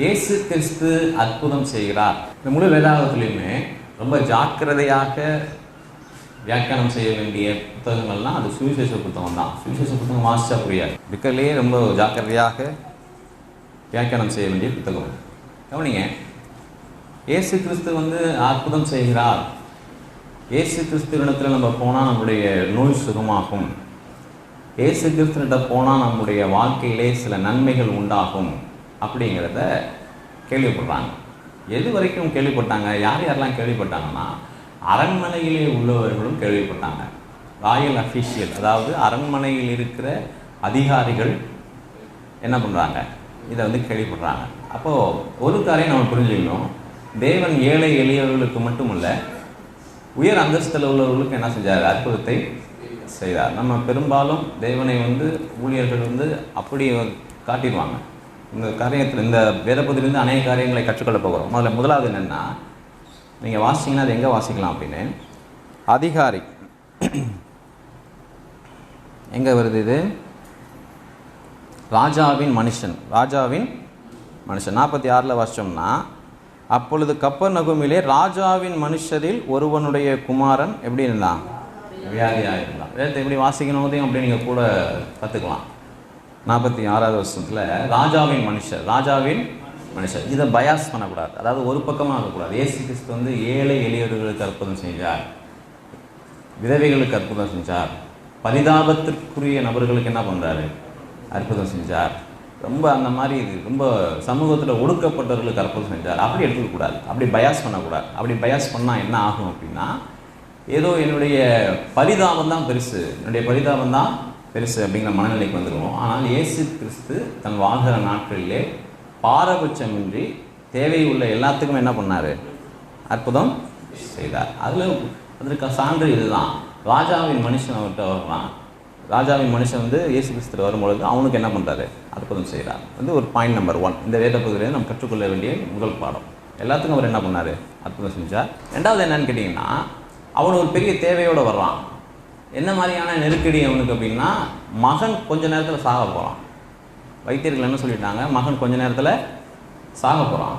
இயேசு கிறிஸ்து அற்புதம் செய்கிறார். இந்த முழு வேதாகத்திலையுமே ரொம்ப ஜாக்கிரதையாக வியாக்கியானம் செய்ய வேண்டிய புத்தகங்கள்லாம் அது சுவிசேஷ புத்தகம் தான். சுவிசேஷ புத்தகம் வாசிச்சா புரியாது. பிக்கலே ரொம்ப ஜாக்கிரதையாக வியாக்கியானம் செய்ய வேண்டிய புத்தகம். கவனிங்க, இயேசு கிறிஸ்து அற்புதம் செய்கிறார். இயேசு கிறிஸ்துவிடத்தில் நம்ம போனால் நம்முடைய நோய் சுகமாகும். இயேசு கிறிஸ்துவிட்ட போனால் நம்முடைய வாழ்க்கையிலே சில நன்மைகள் உண்டாகும் அப்படிங்கிறத கேள்விப்படுறாங்க. எது வரைக்கும் கேள்விப்பட்டாங்க? யார் யாரெல்லாம் கேள்விப்பட்டாங்கன்னா, அரண்மனையிலே உள்ளவர்களும் கேள்விப்பட்டாங்க. ராயல் அஃபிஷியல், அதாவது அரண்மனையில் இருக்கிற அதிகாரிகள் என்ன பண்ணுறாங்க? இதை கேள்விப்படுறாங்க. அப்போது ஒரு காரியம் நம்ம புரிஞ்சுக்கணும், தேவன் ஏழை எளியவர்களுக்கு மட்டுமல்ல, உயர் அந்தஸ்தில் உள்ளவர்களுக்கு என்ன செஞ்சார்? அற்புதத்தை செய்தார். நம்ம பெரும்பாலும் தேவனை ஊழியர்கள் அப்படி காட்டிடுவாங்க. இந்த காரியத்தில், இந்த வேதபுதிலிருந்து அநேக காரியங்களை கற்றுக்கொள்ள போகிறோம். முதலாவது என்னென்னா, நீங்கள் வாசிங்கன்னா அது எங்கே வாசிக்கலாம் அப்படின்னு, அதிகாரி எங்கே வருது? இது ராஜாவின் மனுஷன் 46 வாசிச்சோம்னா, அப்பொழுது கப்பர்நகூமிலே ராஜாவின் மனுஷரில் ஒருவனுடைய குமாரன் எப்படி இருந்தான்? வியாதியாக இருந்தான். வேதத்தை எப்படி வாசிக்கணும் அப்படி நீங்கள் கூட கற்றுக்கலாம். 46வது வருஷத்தில் ராஜாவின் மனுஷர் இதை பயாஸ் பண்ணக்கூடாது. அதாவது ஒரு பக்கமாக இருக்கக்கூடாது. இயேசு கிறிஸ்து ஏழை எளியவர்களுக்கு அற்புதம் செஞ்சார், விதவைகளுக்கு அற்புதம் செஞ்சார், பரிதாபத்திற்குரிய நபர்களுக்கு என்ன பண்ணுறாரு? அற்புதம் செஞ்சார். ரொம்ப அந்த மாதிரி ரொம்ப சமூகத்தில் ஒடுக்கப்பட்டவர்களுக்கு அற்புதம் செஞ்சார். அப்படி எடுத்துக்கக்கூடாது. அப்படி பயாஸ் பண்ணக்கூடாது. அப்படி பயாஸ் பண்ணால் என்ன ஆகும் அப்படின்னா, ஏதோ என்னுடைய பரிதாபம் தான் பெருசு அப்படிங்கிற மனநிலைக்கு வந்துடுவோம். ஆனால் இயேசு கிறிஸ்து தன் வாழ்கிற நாட்களிலே பாரபட்சமின்றி தேவையுள்ள எல்லாத்துக்கும் என்ன பண்ணார்? அற்புதம் செய்தார். அதற்கு சான்று இதுதான். ராஜாவின் மனுஷன் அவர்கிட்ட வரலாம். ராஜாவின் மனுஷன் இயேசு கிறிஸ்து வரும்பொழுது அவனுக்கு என்ன பண்ணுறாரு? அற்புதம் செய்கிறார். ஒரு பாயிண்ட் நம்பர் 1 இந்த வேத பகுதியிலே நம்ம கற்றுக்கொள்ள வேண்டிய முதல் பாடம். எல்லாத்துக்கும் அவர் என்ன பண்ணார்? அற்புதம் செஞ்சார். ரெண்டாவது என்னன்னு கேட்டிங்கன்னா, அவன் ஒரு பெரிய தேவையோடு வர்றான். என்ன மாதிரியான நெருக்கடி அவனுக்கு அப்படின்னா, மகன் கொஞ்ச நேரத்தில் சாக போகிறான். வைத்தியர்கள் என்ன சொல்லிட்டாங்க? மகன் கொஞ்ச நேரத்தில் சாக போகிறான்.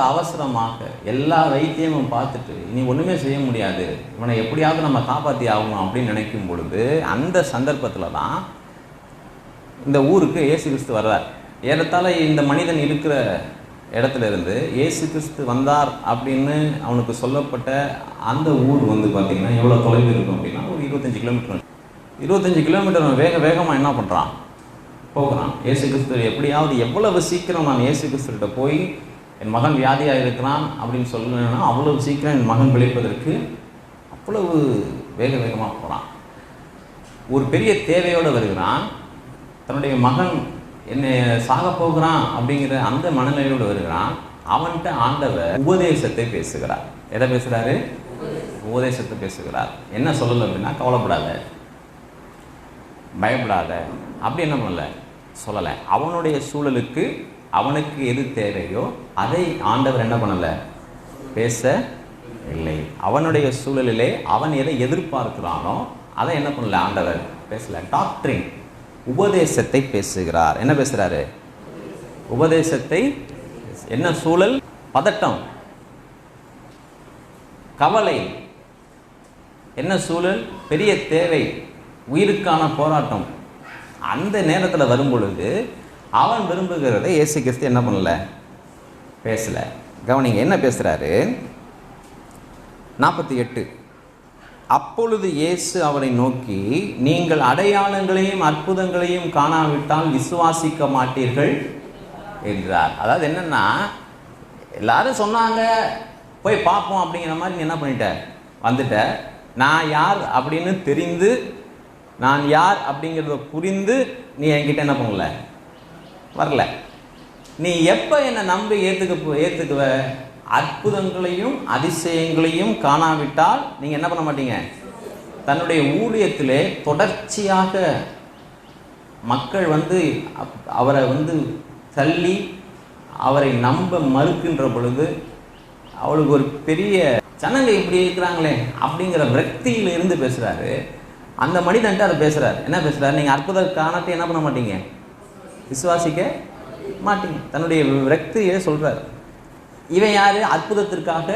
அவசரமாக எல்லா வைத்தியமும் பார்த்துட்டு இனி ஒன்றுமே செய்ய முடியாது, இவனை எப்படியாவது நம்ம காப்பாற்றி ஆகணும் அப்படின்னு நினைக்கும் பொழுது, அந்த சந்தர்ப்பத்தில் தான் இந்த ஊருக்கு இயேசு கிறிஸ்து வர்றார். ஏறத்தாழ இந்த மனிதன் இருக்கிற இடத்துல இருந்து இயேசு கிறிஸ்து வந்தார் அப்படின்னு அவனுக்கு சொல்லப்பட்ட அந்த ஊர் பார்த்திங்கன்னா எவ்வளோ தொலைவு இருக்கும் அப்படின்னா, ஒரு 25 கிலோமீட்டர். 25 கிலோமீட்டர் வேகமாக என்ன பண்ணுறான்? போகிறான். இயேசு கிறிஸ்து எப்படியாவது எவ்வளவு சீக்கிரம் நான் இயேசு கிறிஸ்துகிட்ட போய் என் மகன் வியாதியாக இருக்கிறான் அப்படின்னு சொல்லணும்னா, அவ்வளவு சீக்கிரம் என் மகன் பிழைப்பதற்கு அவ்வளவு வேகமாக போகிறான். ஒரு பெரிய தேவையோடு வருகிறான். தன்னுடைய மகன் என்னை சாக போகிறான் அப்படிங்கிற அந்த மனநிலையோடு வருகிறான். அவன்கிட்ட ஆண்டவர் உபதேசத்தை பேசுகிறார். எதை பேசுகிறாரு? உபதேசத்தை பேசுகிறார். என்ன சொல்லலை அப்படின்னா, கவலைப்படாத, பயப்படாத அப்படி என்ன பண்ணல சொல்லலை. அவனுடைய சூழலுக்கு அவனுக்கு எது தேவையோ அதை ஆண்டவர் என்ன பண்ணலை? பேச இல்லை. அவனுடைய சூழலிலே அவன் எதை எதிர்பார்க்கிறானோ அதை என்ன பண்ணல? ஆண்டவர் பேசலை. டாக்டரின், உபதேசத்தை பேசுகிறார். என்ன பேசுகிறாரு? உபதேசத்தை. என்ன சூழல்? பதட்டம், கவலை. என்ன சூழல்? பெரிய தேவை, உயிருக்கான போராட்டம். அந்த நேரத்தில் வரும்பொழுது அவன் விரும்புகிறதை இயேசு கிறிஸ்து என்ன பண்ணல? பேசலை. கவனிங்க, என்ன பேசுகிறாரு? 48. அப்பொழுது இயேசு அவரை நோக்கி, நீங்கள் அடையாளங்களையும் அற்புதங்களையும் காணாவிட்டால் விசுவாசிக்க மாட்டீர்கள் என்றார். அதாவது என்னன்னா, எல்லாரும் சொன்னாங்க போய் பார்ப்போம் அப்படிங்கிற மாதிரி நீ என்ன பண்ணிட்ட? வந்துட்ட. நான் யார் அப்படின்னு தெரிந்து, நான் யார் அப்படிங்கிறத புரிந்து நீ என்கிட்ட என்ன பண்ணல? வரல. நீ எப்போ என்னை நம்பி ஏற்றுக்குவ? அற்புதங்களையும் அதிசயங்களையும் காணாவிட்டால் நீங்கள் என்ன பண்ண மாட்டீங்க? தன்னுடைய ஊழியத்திலே தொடர்ச்சியாக மக்கள் அவரை தள்ளி அவரை நம்ப மறுக்கின்ற பொழுது அவளுக்கு ஒரு பெரிய ஜனங்க இப்படி இருக்கிறாங்களே அப்படிங்கிற விரக்தியில் இருந்து பேசுகிறாரு. அந்த மனிதன்ட்டு அதை பேசுகிறார். என்ன பேசுகிறார்? நீங்கள் அற்புத காணத்தை என்ன பண்ண மாட்டீங்க? விசுவாசிக்க மாட்டீங்க. தன்னுடைய விரக்தியை சொல்றாரு. இவன் யாரு? அற்புதத்திற்காக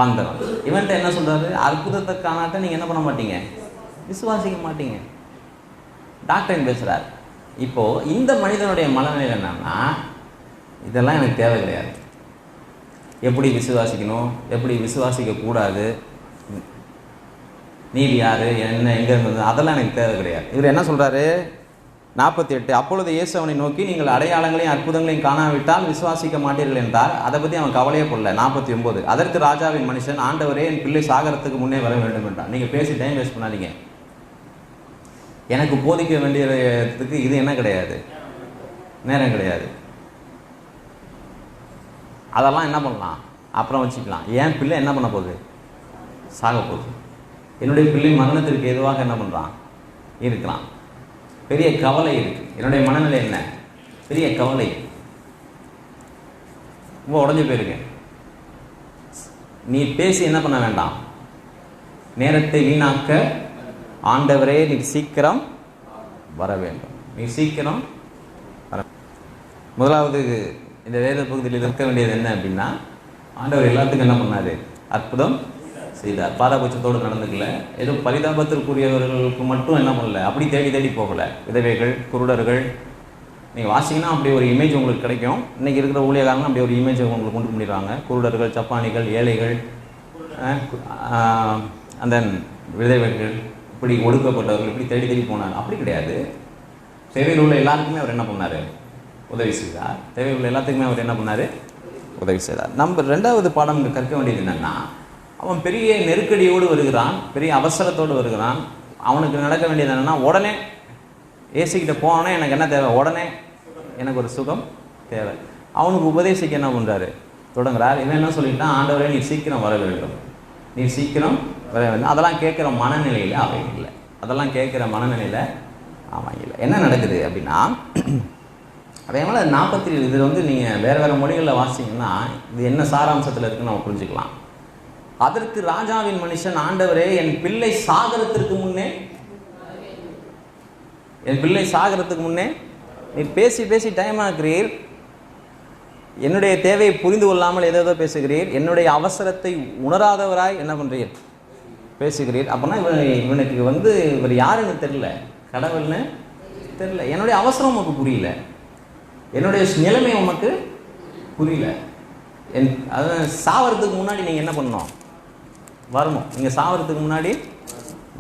வந்தவன். இவன்ட்ட என்ன சொல்றாரு? அற்புதத்தை காணாட்ட நீங்க என்ன பண்ண மாட்டீங்க, விசுவாசிக்க மாட்டீங்க. டாக்டர் பேசுறாரு. இப்போ இந்த மனிதனுடைய மனநிலை என்னன்னா, இதெல்லாம் எனக்கு தேவை கிடையாது. எப்படி விசுவாசிக்கணும், எப்படி விசுவாசிக்க கூடாது, நீர் யாரு, என்ன, எங்க இருந்தது, அதெல்லாம் எனக்கு தேவை கிடையாது. இவர் என்ன சொல்றாரு? 48. அப்பொழுது இயேசு அவனை நோக்கி, நீங்கள் அடையாளங்களையும் அற்புதங்களையும் காணாவிட்டால் விசுவாசிக்க மாட்டீர்கள் என்றார். அதை பற்றி அவன் கவலையே போடல. 49. அதற்கு ராஜாவின் மனுஷன், ஆண்டவரே, என் பிள்ளை சாகரத்துக்கு முன்னே வர வேண்டும் என்றான். நீங்கள் பேசி டைம் வேஸ்ட் பண்ணாதீங்க. எனக்கு போதிக்க வேண்டியதுக்கு இது என்ன கிடையாது, நேரம் கிடையாது. அதெல்லாம் என்ன பண்ணலாம், அப்புறம் வச்சுக்கலாம். என் பிள்ளை என்ன பண்ண போகுது, சாக போகுது. என்னுடைய பிள்ளை மரணத்திற்கு எதுவாக என்ன பண்ணுறான், இருக்கலாம். பெரிய கவலை இருக்கு. என்னுடைய மனநிலை என்ன, பெரிய கவலை. ரொம்ப உடஞ்சி போயிருக்கேன். நீ பேசி என்ன பண்ண வேண்டாம், நேரத்தை வீணாக்க. ஆண்டவரே, நீ சீக்கிரம் வர வேண்டும், நீ சீக்கிரம் வர. முதலாவது இந்த வேத பகுதியில் இருக்க வேண்டியது என்ன அப்படின்னா, ஆண்டவர் எல்லாத்துக்கும் என்ன பண்ணாரு, அற்புதம் செய்தார். பாரபட்சத்தோடு நடந்துக்கல. ஏதோ பரிதாபத்திற்குரியவர்களுக்கு மட்டும் என்ன பண்ணல, அப்படி தேடி தேடி போகலை. விதவைகள், குருடர்கள், நீங்கள் வாசிங்கன்னா அப்படி ஒரு இமேஜ் உங்களுக்கு கிடைக்கும். இன்றைக்கி இருக்கிற ஊழியக்காரங்க அப்படி ஒரு இமேஜ் உங்களுக்கு கொண்டு பண்ணிடுவாங்க. குருடர்கள், சப்பானிகள், ஏழைகள், அந்த விதவைகள், இப்படி ஒடுக்கப்பட்டவர்கள், இப்படி தேடி தேடி போனார். அப்படி கிடையாது. தேவையில் உள்ள எல்லாருக்குமே அவர் என்ன பண்ணார், உதவி செய்தார். தேவையில் உள்ள எல்லாத்துக்குமே அவர் என்ன பண்ணார், உதவி செய்தார். நம்ம ரெண்டாவது பாடம் இங்கே கற்க வேண்டியது என்னென்னா, அவன் பெரிய நெருக்கடியோடு வருகிறான், பெரிய அவசரத்தோடு வருகிறான். அவனுக்கு நடக்க வேண்டியது என்னென்னா, உடனே ஏசிக்கிட்ட போனோன்னே எனக்கு என்ன தேவை, உடனே எனக்கு ஒரு சுகம் தேவை. அவனுக்கு உபதேசிக்க என்ன பண்ணுறாரு, தொடங்குறார். இவன் என்ன சொல்லிட்டான், ஆண்டவரே, நீ சீக்கிரம் வர வேண்டும், நீ சீக்கிரம் வர வேண்டும். அதெல்லாம் கேட்குற மனநிலையில் அவன் இல்லை. அதெல்லாம் கேட்குற மனநிலையில் அவன் இல்லை. என்ன நடக்குது அப்படின்னா, அதே மாதிரி 47 இது நீங்கள் வேறு மொழிகளில் வாசிங்கன்னா இது என்ன சாராம்சத்தில் இருக்குன்னு நம்ம புரிஞ்சுக்கலாம். அதற்கு ராஜாவின் மனுஷன், ஆண்டவரே, என் பிள்ளை சாகரத்திற்கு முன்னே, என் பிள்ளை சாகரத்துக்கு முன்னே நீ பேசி பேசி டைம் ஆக்குறீர். என்னுடைய தேவையை புரிந்து கொள்ளாமல் ஏதோ பேசுகிறீர். என்னுடைய அவசரத்தை உணராதவராய் என்ன பண்ணுறீர், பேசுகிறீர். அப்படின்னா இவனுக்கு இவர் யாருன்னு தெரியல, கடவுள்னு தெரியல. என்னுடைய அவசரம் உமக்கு புரியல, என்னுடைய நிலைமை உமக்கு புரியல. அதான் சாவறதுக்கு முன்னாடி நீங்கள் என்ன பண்ணணும், வரணும். நீங்கள் சாவறதுக்கு முன்னாடி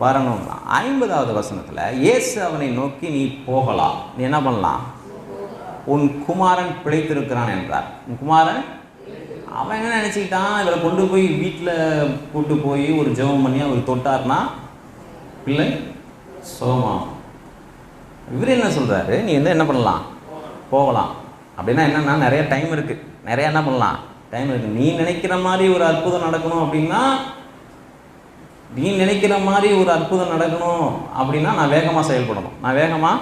வரணும். 50வது வசனத்தில் இயேசு அவனை நோக்கி, நீ போகலாம், நீ என்ன பண்ணலாம், உன் குமாரன் பிழைத்திருக்கிறான் என்றார். உன் குமாரன், அவன் என்ன நினச்சிக்கிட்டான், இவரை கொண்டு போய் வீட்டில் கூட்டு போய் ஒரு ஜெபம் பண்ணி அவர் தொட்டார்னா பிள்ளை சோமா. இவர் என்ன சொல்கிறாரு, நீ என்ன பண்ணலாம், போகலாம். அப்படின்னா என்னன்னா, நிறைய டைம் இருக்குது, நிறையா என்ன பண்ணலாம், டைம் இருக்குது. நீ நினைக்கிற மாதிரி ஒரு அற்புதம் நடக்கணும் அப்படின்னா, நீ நினைக்கிற மாதிரி ஒரு அற்புதம் நடக்கணும் அப்படின்னா நான் வேகமாக செயல்படணும். நான் வேகமாக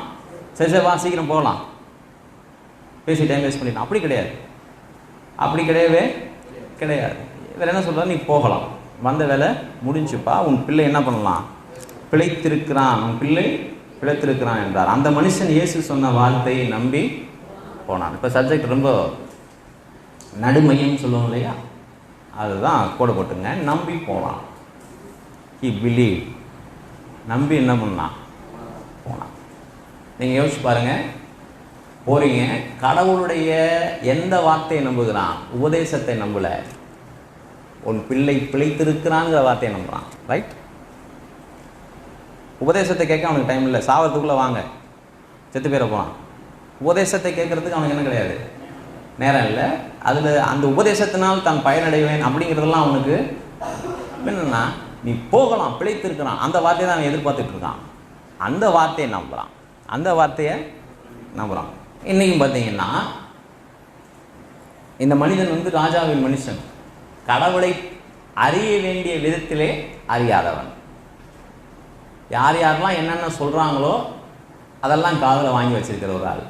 சரி சீக்கிரம் போகலாம், பேசி டைம் வேஸ்ட் பண்ணிடலாம். அப்படி கிடையாது, அப்படி கிடையவே கிடையாது. இவர் என்ன சொல்கிறார், நீ போகலாம், வந்த வேலை முடிஞ்சுப்பா, உன் பிள்ளை என்ன பண்ணலாம், பிழைத்திருக்கிறான், உன் பிள்ளை பிழைத்திருக்கிறான் என்றார். அந்த மனுஷன் இயேசு சொன்ன வார்த்தையை நம்பி போனான். இப்போ சப்ஜெக்ட் ரொம்ப நடுமையம் சொல்லுவோம் இல்லையா, அதுதான் கோடு போட்டுங்க. நம்பி போனான். He believe. நம்பி என்ன பண்ணான், போனான். நீங்கள் யோசிச்சு பாருங்கள், போறீங்க, கடவுளுடைய எந்த வார்த்தையை நம்புகிறான், உபதேசத்தை நம்பலை, உன் பிள்ளை பிழைத்திருக்கிறாங்கிற வார்த்தையை நம்புகிறான். ரைட்? உபதேசத்தை கேட்க அவனுக்கு டைம் இல்லை. சாவறதுக்குள்ளே வாங்க, செத்து பேர போனான். உபதேசத்தை கேட்கறதுக்கு அவனுக்கு என்ன கிடையாது, நேரம் இல்லை. அதில் அந்த உபதேசத்தினால் தான் பயனடைவேன் அப்படிங்கிறதெல்லாம் அவனுக்கு என்னென்னா, நீ போகலாம், பிழைத்திருக்கிறான், அந்த வார்த்தையை தான் அவன் எதிர்பார்த்துட்டு இருக்கான். அந்த வார்த்தையை நம்புகிறான், அந்த வார்த்தையை நம்புகிறான். இன்றைக்கும் பார்த்தீங்கன்னா இந்த மனிதன் ராஜாவின் மனுஷன், கடவுளை அறிய வேண்டிய விதத்திலே அறியாதவன். யார் யாரெல்லாம் என்னென்ன சொல்கிறாங்களோ அதெல்லாம் காதில் வாங்கி வச்சிருக்கிற ஒரு ஆள்.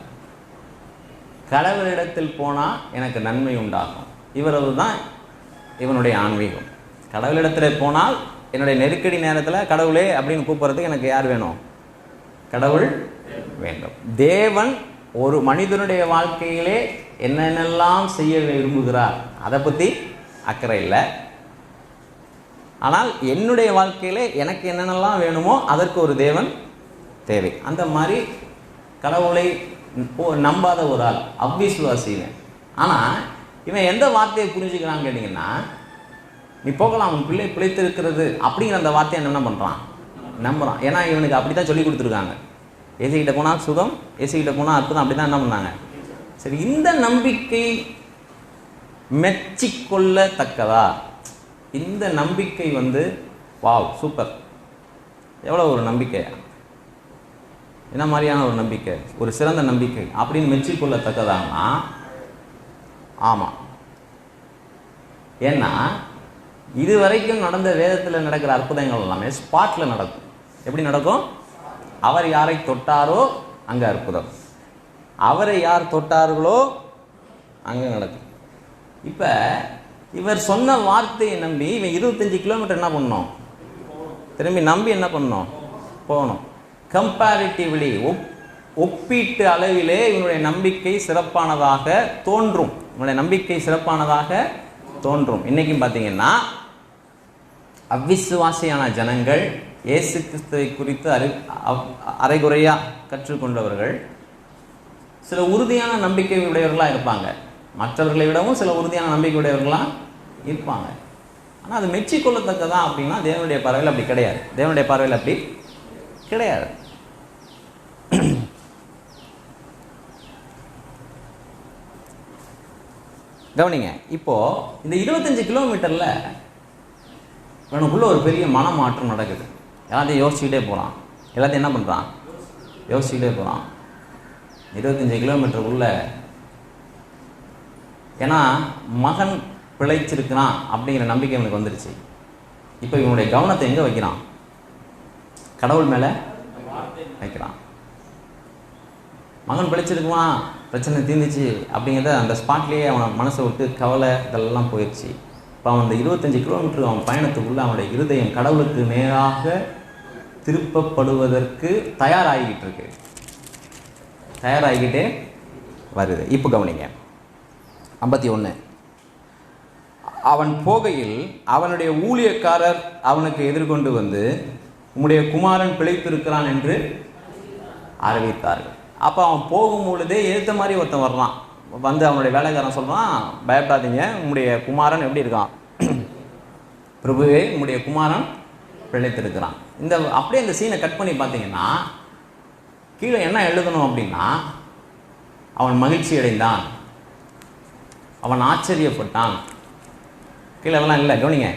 கடவுளிடத்தில் போனால் எனக்கு நன்மை உண்டாகும். இவரது தான் இவனுடைய ஆன்மீகம். கடவுளிடத்தில் போனால் என்னுடைய நெருக்கடி நேரத்தில் கடவுளே அப்படின்னு கூப்பிட்றதுக்கு எனக்கு யார் வேணும், கடவுள் வேண்டும். தேவன் ஒரு மனிதனுடைய வாழ்க்கையிலே என்னென்னலாம் செய்ய விரும்புகிறார் அதை பற்றி அக்கறை இல்லை. ஆனால் என்னுடைய வாழ்க்கையிலே எனக்கு என்னென்னலாம் வேணுமோ அதற்கு ஒரு தேவன் தேவை. அந்த மாதிரி கடவுளை நம்பாத ஒரு ஆள் அவ்விசுவாசின்னு. ஆனால் இவன் எந்த வார்த்தையை புரிஞ்சுக்கிறான்னு கேட்டிங்கன்னா, நீ போகலாம் உன் பிள்ளை பிழைத்திருக்கிறது அப்படிங்கிற அந்த வார்த்தையை என்ன பண்ணுறான், நம்புகிறான். ஏன்னா இவனுக்கு அப்படி தான் சொல்லி கொடுத்துருக்காங்க. ஏசுகிட்ட போனால் சுகம், ஏசுகிட்ட போனால் அற்புதம், அப்படி தான் என்ன பண்ணாங்க. சரி, இந்த நம்பிக்கை மெச்சிக்கொள்ளத்தக்கதா? இந்த நம்பிக்கை வாவ் சூப்பர், எவ்வளோ ஒரு நம்பிக்கை, என்ன மாதிரியான ஒரு நம்பிக்கை, ஒரு சிறந்த நம்பிக்கை அப்படின்னு மெச்சிக்கொள்ளத்தக்கதான்னா ஆமாம். ஏன்னா இது வரைக்கும் நடந்த வேதத்தில் நடக்கிற அற்புதங்கள் எல்லாமே ஸ்பாட்டில் நடக்கும். எப்படி நடக்கும்? அவர் யாரை தொட்டாரோ அங்கே அற்புதம், அவரை யார் தொட்டார்களோ அங்கே நடக்கும். இப்போ இவர் சொன்ன வார்த்தையை நம்பி இவன் 25 கிலோமீட்டர் என்ன பண்ணணும், திரும்பி நம்பி என்ன பண்ணணும், போகணும். கம்பேரிட்டிவ்லி, ஒப்பீட்டு அளவிலே இவனுடைய நம்பிக்கை சிறப்பானதாக தோன்றும். இவனுடைய நம்பிக்கை சிறப்பானதாக தோன்றும். இன்னைக்கும் பார்த்தீங்கன்னா அவ்விசுவாசியான ஜனங்கள் இயேசு கிறிஸ்துவை குறித்து அரைகுறையா கற்றுக்கொண்டவர்கள் சில உறுதியான நம்பிக்கை உடையவர்களாக இருப்பாங்க. மற்றவர்களை விடவும் சில உறுதியான நம்பிக்கை உடையவர்களாக இருப்பாங்க. ஆனால் அது மெச்சிக்கொள்ளத்தக்கதா அப்படின்னா தேவனுடைய பார்வையில் அப்படி கிடையாது. தேவனுடைய பார்வையில் அப்படி கிடையாது. கவனிங்க, இப்போ இந்த 25 கிலோமீட்டர்ல இவனுக்குள்ள ஒரு பெரிய மனமாற்றம் நடக்குது. எல்லாத்தையும் யோசிச்சுக்கிட்டே போகிறான். எல்லாத்தையும் என்ன பண்ணுறான், யோசிச்சுக்கிட்டே போகிறான். 25 கிலோமீட்டருக்குள்ள, ஏன்னா மகன் பிழைச்சிருக்கிறான் அப்படிங்கிற நம்பிக்கை இவனுக்கு வந்துருச்சு. இப்போ இவனுடைய கவனத்தை எங்கே வைக்கிறான், கடவுள் மேலே வைக்கிறான். மகன் பிழைச்சிருக்குவான், பிரச்சனை தீர்ந்துச்சு அப்படிங்கிறத அந்த ஸ்பாட்லேயே அவன் மனசை விட்டு கவலை இதெல்லாம் போயிடுச்சு. இப்போ அவன் அந்த 25 கிலோமீட்டர் அவன் பயணத்துக்குள்ளே அவனுடைய இருதயம் கடவுளுக்கு நேராக திருப்பப்படுவதற்கு தயாராகிக்கிட்டே வருது. இப்போ கவனிங்க, 51. அவன் போகையில் அவனுடைய ஊழியக்காரர் அவனுக்கு எதிர்கொண்டு வந்து உம்முடைய குமாரன் பிழைத்திருக்கிறான் என்று அறிவித்தார்கள். அப்போ அவன் போகும் பொழுதே ஏற்ற மாதிரி ஒருத்தன் வர்றான். அவனுடைய வேலைக்காரன் சொல்கிறான், பயப்படாதீங்க, உம்முடைய குமாரன் எப்படி இருக்கான், பிரபுவே உம்முடைய குமாரன் பிழைத்திருக்கிறான். அப்படியே இந்த சீனை கட் பண்ணி பார்த்தீங்கன்னா கீழே என்ன எழுதணும் அப்படின்னா, அவன் மகிழ்ச்சி அடைந்தான், அவன் ஆச்சரியப்பட்டான். கீழே எல்லாம் இல்லை, கவனிங்க.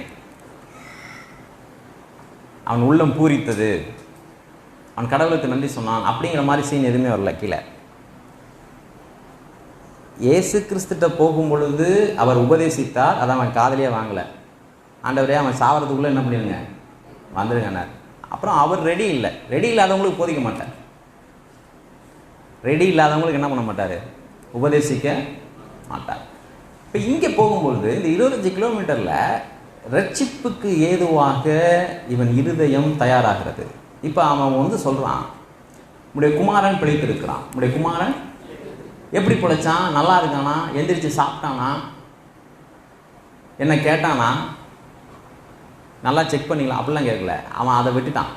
அவன் உள்ளம் பூரித்தது, அவன் கடவுளுக்கு நன்றி சொன்னான் அப்படிங்கிற மாதிரி சீன் எதுவுமே வரல கீழே. இயேசு கிறிஸ்துட்ட போகும் பொழுது அவர் உபதேசித்தார், அதை அவன் காதலியே வாங்கலை. ஆண்டவரே அவன் சாவறதுக்குள்ளே என்ன பண்ணிடுங்க, வந்துடுங்கன்னார். அப்புறம் அவர் ரெடி இல்லாதவங்களுக்கு போதிக்க மாட்டார். ரெடி இல்லாதவங்களுக்கு என்ன பண்ண மாட்டார், உபதேசிக்க மாட்டார். இப்போ இங்கே போகும்பொழுது இந்த 25 கிலோமீட்டரில் ரட்சிப்புக்கு ஏதுவாக இவன் இருதயம் தயாராகிறது. இப்போ அவன் சொல்கிறான், உடைய குமாரன் பிழைத்திருக்கிறான். உடைய குமாரன் எப்படி பிழைச்சான், நல்லா இருக்கானா, எந்திரிச்சு சாப்பிட்டானா, என்ன கேட்டானா, நல்லா செக் பண்ணிக்கலாம் அப்படிலாம் கேட்கல. அவன் அதை விட்டுட்டான்,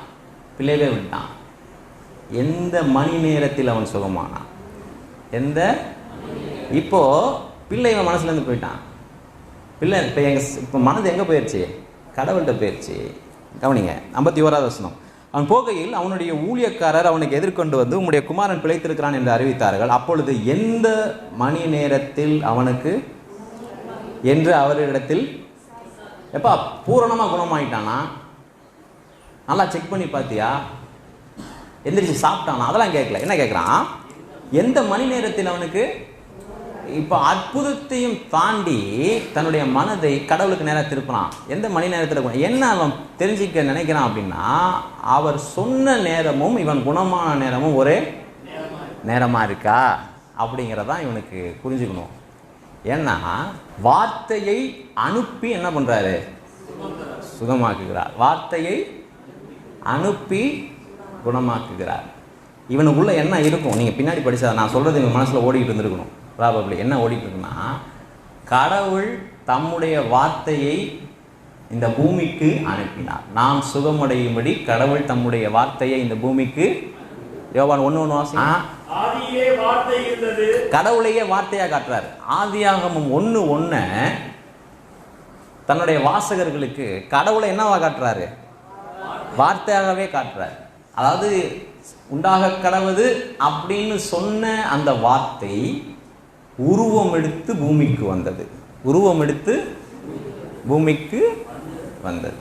பிள்ளையவே விட்டுட்டான். எந்த மணி நேரத்தில் அவன் சுகமானான், இப்போது பிள்ளை இவன் மனசுலேருந்து போயிட்டான். பிள்ளை இப்போ மனது எங்கே போயிடுச்சு, கடவுள்கிட்ட போயிடுச்சு. கவனிங்க, 51வது வசனம். அவன் போகையில் அவனுடைய ஊழியக்காரர் அவனுக்கு எதிர்கொண்டு வந்து உம்முடைய குமாரன் பிழைத்திருக்கிறான் என்று அறிவித்தார்கள். அப்பொழுது எந்த மணி நேரத்தில் அவனுக்கு என்று அவரிடத்தில், எப்பா பூரணமாக குணமாயிட்டானா, நல்லா செக் பண்ணி பார்த்தியா, எந்திரிச்சு சாப்பிட்டானா, அதெல்லாம் கேட்கல. என்ன கேட்குறான், எந்த மணி நேரத்தில் அவனுக்கு, இப்போ அற்புதத்தையும் தாண்டி தன்னுடைய மனதை கடவுளுக்கு நேராக திருப்பினான். எந்த மணி நேரத்தில் என்ன அவன் தெரிஞ்சிக்க நினைக்கிறான் அப்படின்னா, அவர் சொன்ன நேரமும் இவன் குணமான நேரமும் ஒரே நேரமாக இருக்கா அப்படிங்கிறதான் இவனுக்கு புரிஞ்சுக்கணும். ஏன்னா வார்த்தையை அனுப்பி என்ன பண்ணுறாரு, சுகமாக்குகிறார். வார்த்தையை அனுப்பி குணமாக்குகிறார். இவனுக்குள்ளே என்ன இருக்கும், நீங்கள் பின்னாடி படித்தா நான் சொல்கிறது இவங்க மனசில் ஓடிக்கிட்டு இருந்துருக்கணும். ப்ராபப்ளி என்ன ஓடிட்டு இருக்குன்னா, கடவுள் தம்முடைய வார்த்தையை இந்த பூமிக்கு அனுப்பினார். நாம் சுகமடையும்படி கடவுள் தம்முடைய வார்த்தையை இந்த பூமிக்கு, யோவான் 1:1 வாசி. கடவுளையே வார்த்தையாக காட்டுறாரு. ஆதியாகமம் 1:1 தன்னுடைய வாசகர்களுக்கு கடவுளை என்னவா காட்டுறாரு? வார்த்தையாகவே காட்டுறாரு. அதாவது உண்டாக கடவுது அப்படின்னு சொன்ன அந்த வார்த்தை உருவம் எடுத்து பூமிக்கு வந்தது. உருவம் எடுத்து பூமிக்கு வந்தது.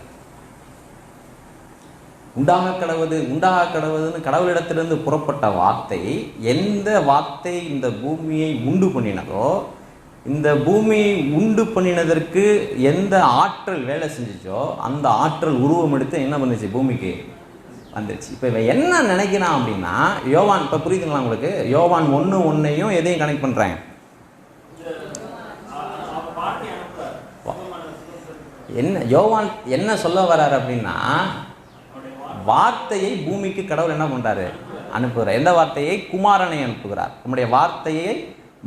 உண்டாக கடவுதுன்னு கடவுளிடத்திலிருந்து புறப்பட்ட வார்த்தை, எந்த வார்த்தை இந்த பூமியை உண்டு பண்ணினதோ, இந்த பூமியை உண்டு பண்ணினதற்கு எந்த ஆற்றல் வேலை செஞ்சிச்சோ அந்த ஆற்றல் உருவம் எடுத்து என்ன பண்ணுச்சு? பூமிக்கு வந்துருச்சு. இப்போ இவன் என்ன நினைக்கிறான் அப்படின்னா, யோவான், இப்போ புரியுதுங்களா உங்களுக்கு? யோவான் 1:1 எதையும் கனெக்ட் பண்ணுறாங்க. என்ன யோவான் என்ன சொல்ல வர்றாரு அப்படின்னா, வார்த்தையை பூமிக்கு கடவுள் என்ன பண்றாரு? அனுப்புகிறார். எந்த வார்த்தையை? குமாரனை அனுப்புகிறார். நம்முடைய வார்த்தையை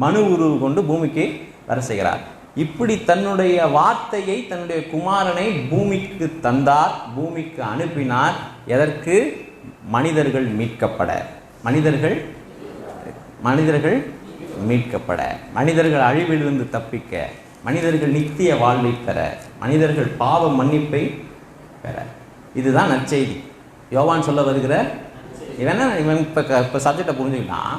மனு உருவு கொண்டு பூமிக்கு வர செய்கிறார். இப்படி தன்னுடைய வார்த்தையை, தன்னுடைய குமாரனை பூமிக்கு தந்தார், பூமிக்கு அனுப்பினார். எதற்கு? மனிதர்கள் மீட்கப்பட, மனிதர்கள் மீட்கப்பட, மனிதர்கள் அழிவிலிருந்து தப்பிக்க, மனிதர்கள் நித்திய வாழ்வை பெற, மனிதர்கள் பாவ மன்னிப்பை பெற. இதுதான் நற்செய்தி. யோவான் சொல்ல வருகிற இவன் இப்போ சப்ஜெக்டை புரிஞ்சுக்கிட்டான்.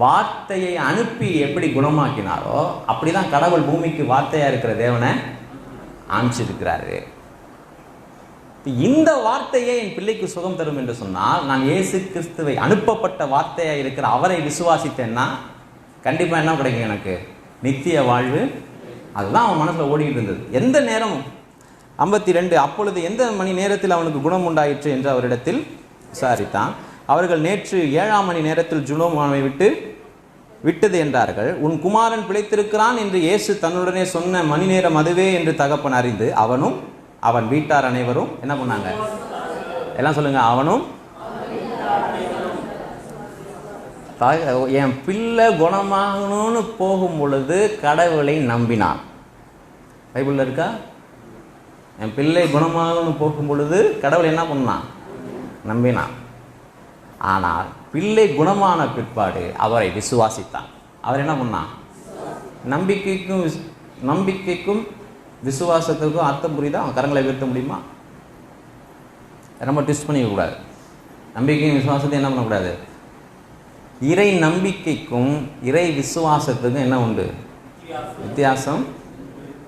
வார்த்தையை அனுப்பி எப்படி குணமாக்கினாரோ அப்படிதான் கடவுள் பூமிக்கு வார்த்தையா இருக்கிற தேவனை அனுப்பிச்சிருக்கிறாரு. இந்த வார்த்தையே என் பிள்ளைக்கு சுகம் தரும் என்று சொன்னால், நான் இயேசு கிறிஸ்துவை அனுப்பப்பட்ட வார்த்தையா இருக்கிற அவரை விசுவாசித்தேன்னா கண்டிப்பா என்ன கிடைக்கும்? எனக்கு நித்திய வாழ்வு. அதுதான் அவன் மனசுல ஓடிட்டு இருந்தது. எந்த நேரம் 52 அப்பொழுது எந்த மணி நேரத்தில் அவனுக்கு குணம் உண்டாயிற்று என்று அவரிடத்தில் விசாரித்தான். அவர்கள் நேற்று 7ஆம் மணி நேரத்தில் ஜுனோமாவை விட்டது என்றார்கள். உன் குமாரன் பிழைத்திருக்கிறான் என்று இயேசு தன்னுடனே சொன்ன மணி நேரம் அதுவே என்று தகப்பன் அறிந்து அவனும் அவன் வீட்டார் அனைவரும் என்ன பண்ணாங்க? எல்லாம் சொல்லுங்க. அவனும் என் பிள்ளை குணமாகணும்னு போகும் பொழுது கடவுளை நம்பினான். பைபிள்ல இருக்கா? என் பிள்ளை குணமாகணும்னு போகும் பொழுது கடவுளை என்ன பண்ணான்? நம்பினான். ஆனால் பிள்ளை குணமான பிற்பாடு அவரை விசுவாசித்தான். அவர் என்ன பண்ணான்? நம்பிக்கைக்கும் விசுவாசத்துக்கும் அர்த்தம் புரியுதா? அவன் கரங்களை உயர்த்த முடியுமா? ரொம்ப ட்விஸ்ட் பண்ணிக்கக்கூடாது. நம்பிக்கையும் விசுவாசத்தையும் என்ன பண்ணக்கூடாது? இறை நம்பிக்கைக்கும் இறை விசுவாசத்துக்கும் என்ன உண்டு? வித்தியாசம்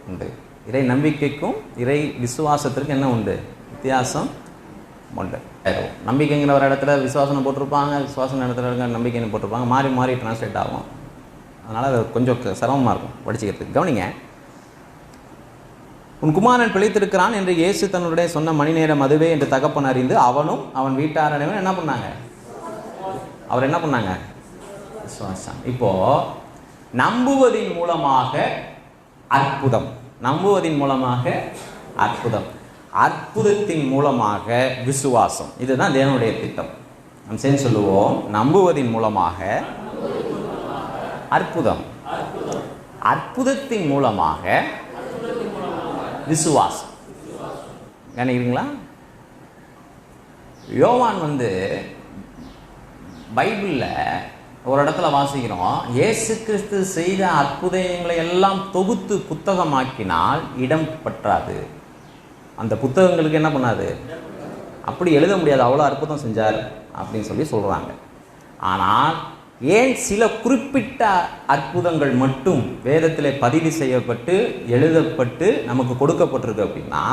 உண்டு. இறை நம்பிக்கைக்கும் இறை விசுவாசத்திற்கும் என்ன உண்டு? வித்தியாசம் உண்டு. நம்பிக்கைங்கிற ஒரு இடத்துல விசுவாசம் போட்டிருப்பாங்க, விசுவாசம் இடத்துல நம்பிக்கைன்னு போட்டிருப்பாங்க. மாறி மாறி டிரான்ஸ்லேட் ஆகும். அதனால் அது கொஞ்சம் சிரமமாக இருக்கும் படிச்சுக்கிறதுக்கு. கவனிங்க. உன் குமாரன் பிழைத்திருக்கிறான் என்று இயேசு தன்னுடைய சொன்ன மணி நேரம் அதுவே என்று தகப்பன் அறிந்து அவனும் அவன் வீட்டார் அனைவரும் என்ன பண்ணாங்க? அவர் என்ன பண்ணாங்க? விசுவாசம். இப்போ நம்புவதின் மூலமாக அற்புதம், நம்புவதின் மூலமாக அற்புதம், அற்புதத்தின் மூலமாக விசுவாசம். இதுதான் தேவனுடைய திட்டம். நாம் சேர்ந்து சொல்லுவோம். நம்புவதின் மூலமாக அற்புதம், அற்புதத்தின் மூலமாக விசுவாசம். நினைக்கிறீங்களா? யோவான் பைபிளில் ஒரு இடத்துல வாசிக்கிறோம், இயேசு கிறிஸ்து செய்த அற்புதங்களை எல்லாம் தொகுத்து புத்தகமாக்கினால் இடம் பற்றாது. அந்த புத்தகங்களுக்கு என்ன பண்ணாது? அப்படி எழுத முடியாது, அவ்வளோ அற்புதம் செஞ்சார் அப்படின்னு சொல்கிறாங்க. ஆனால் ஏன் சில குறிப்பிட்ட அற்புதங்கள் மட்டும் வேதத்தில் பதிவு செய்யப்பட்டு எழுதப்பட்டு நமக்கு கொடுக்கப்பட்டிருக்கு அப்படின்னா,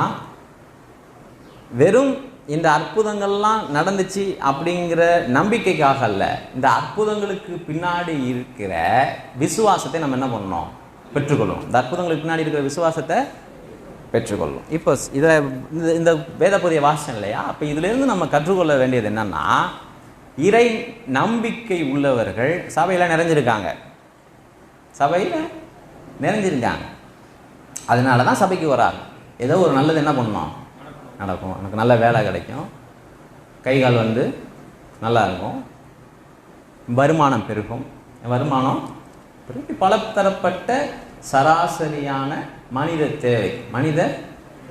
வெறும் இந்த அற்புதங்கள்லாம் நடந்துச்சு அப்படிங்கிற நம்பிக்கைக்காக அல்ல, இந்த அற்புதங்களுக்கு பின்னாடி இருக்கிற விசுவாசத்தை நம்ம என்ன பண்ணணும்? பெற்றுக்கொள்ளணும். இந்த அற்புதங்களுக்கு பின்னாடி இருக்கிற விசுவாசத்தை பெற்றுக்கொள்ளும். இப்போ இந்த வேத பகுதியை வாசம் இல்லையா? அப்போ இதிலிருந்து நம்ம கற்றுக்கொள்ள வேண்டியது என்னன்னா, இறை நம்பிக்கை உள்ளவர்கள் சபையில் நிறைஞ்சிருக்காங்க. சபையில் நிறைஞ்சிருக்காங்க. அதனால தான் சபைக்கு வராங்க. ஏதோ ஒரு நல்லது என்ன பண்ணணும்? நடக்கும். எனக்கு நல்ல வேலை கிடைக்கும், கை கால் நல்லா இருக்கும், வருமானம் பெருகும். வருமானம் பெருகி பலதரப்பட்ட சராசரியான மனித தேவை,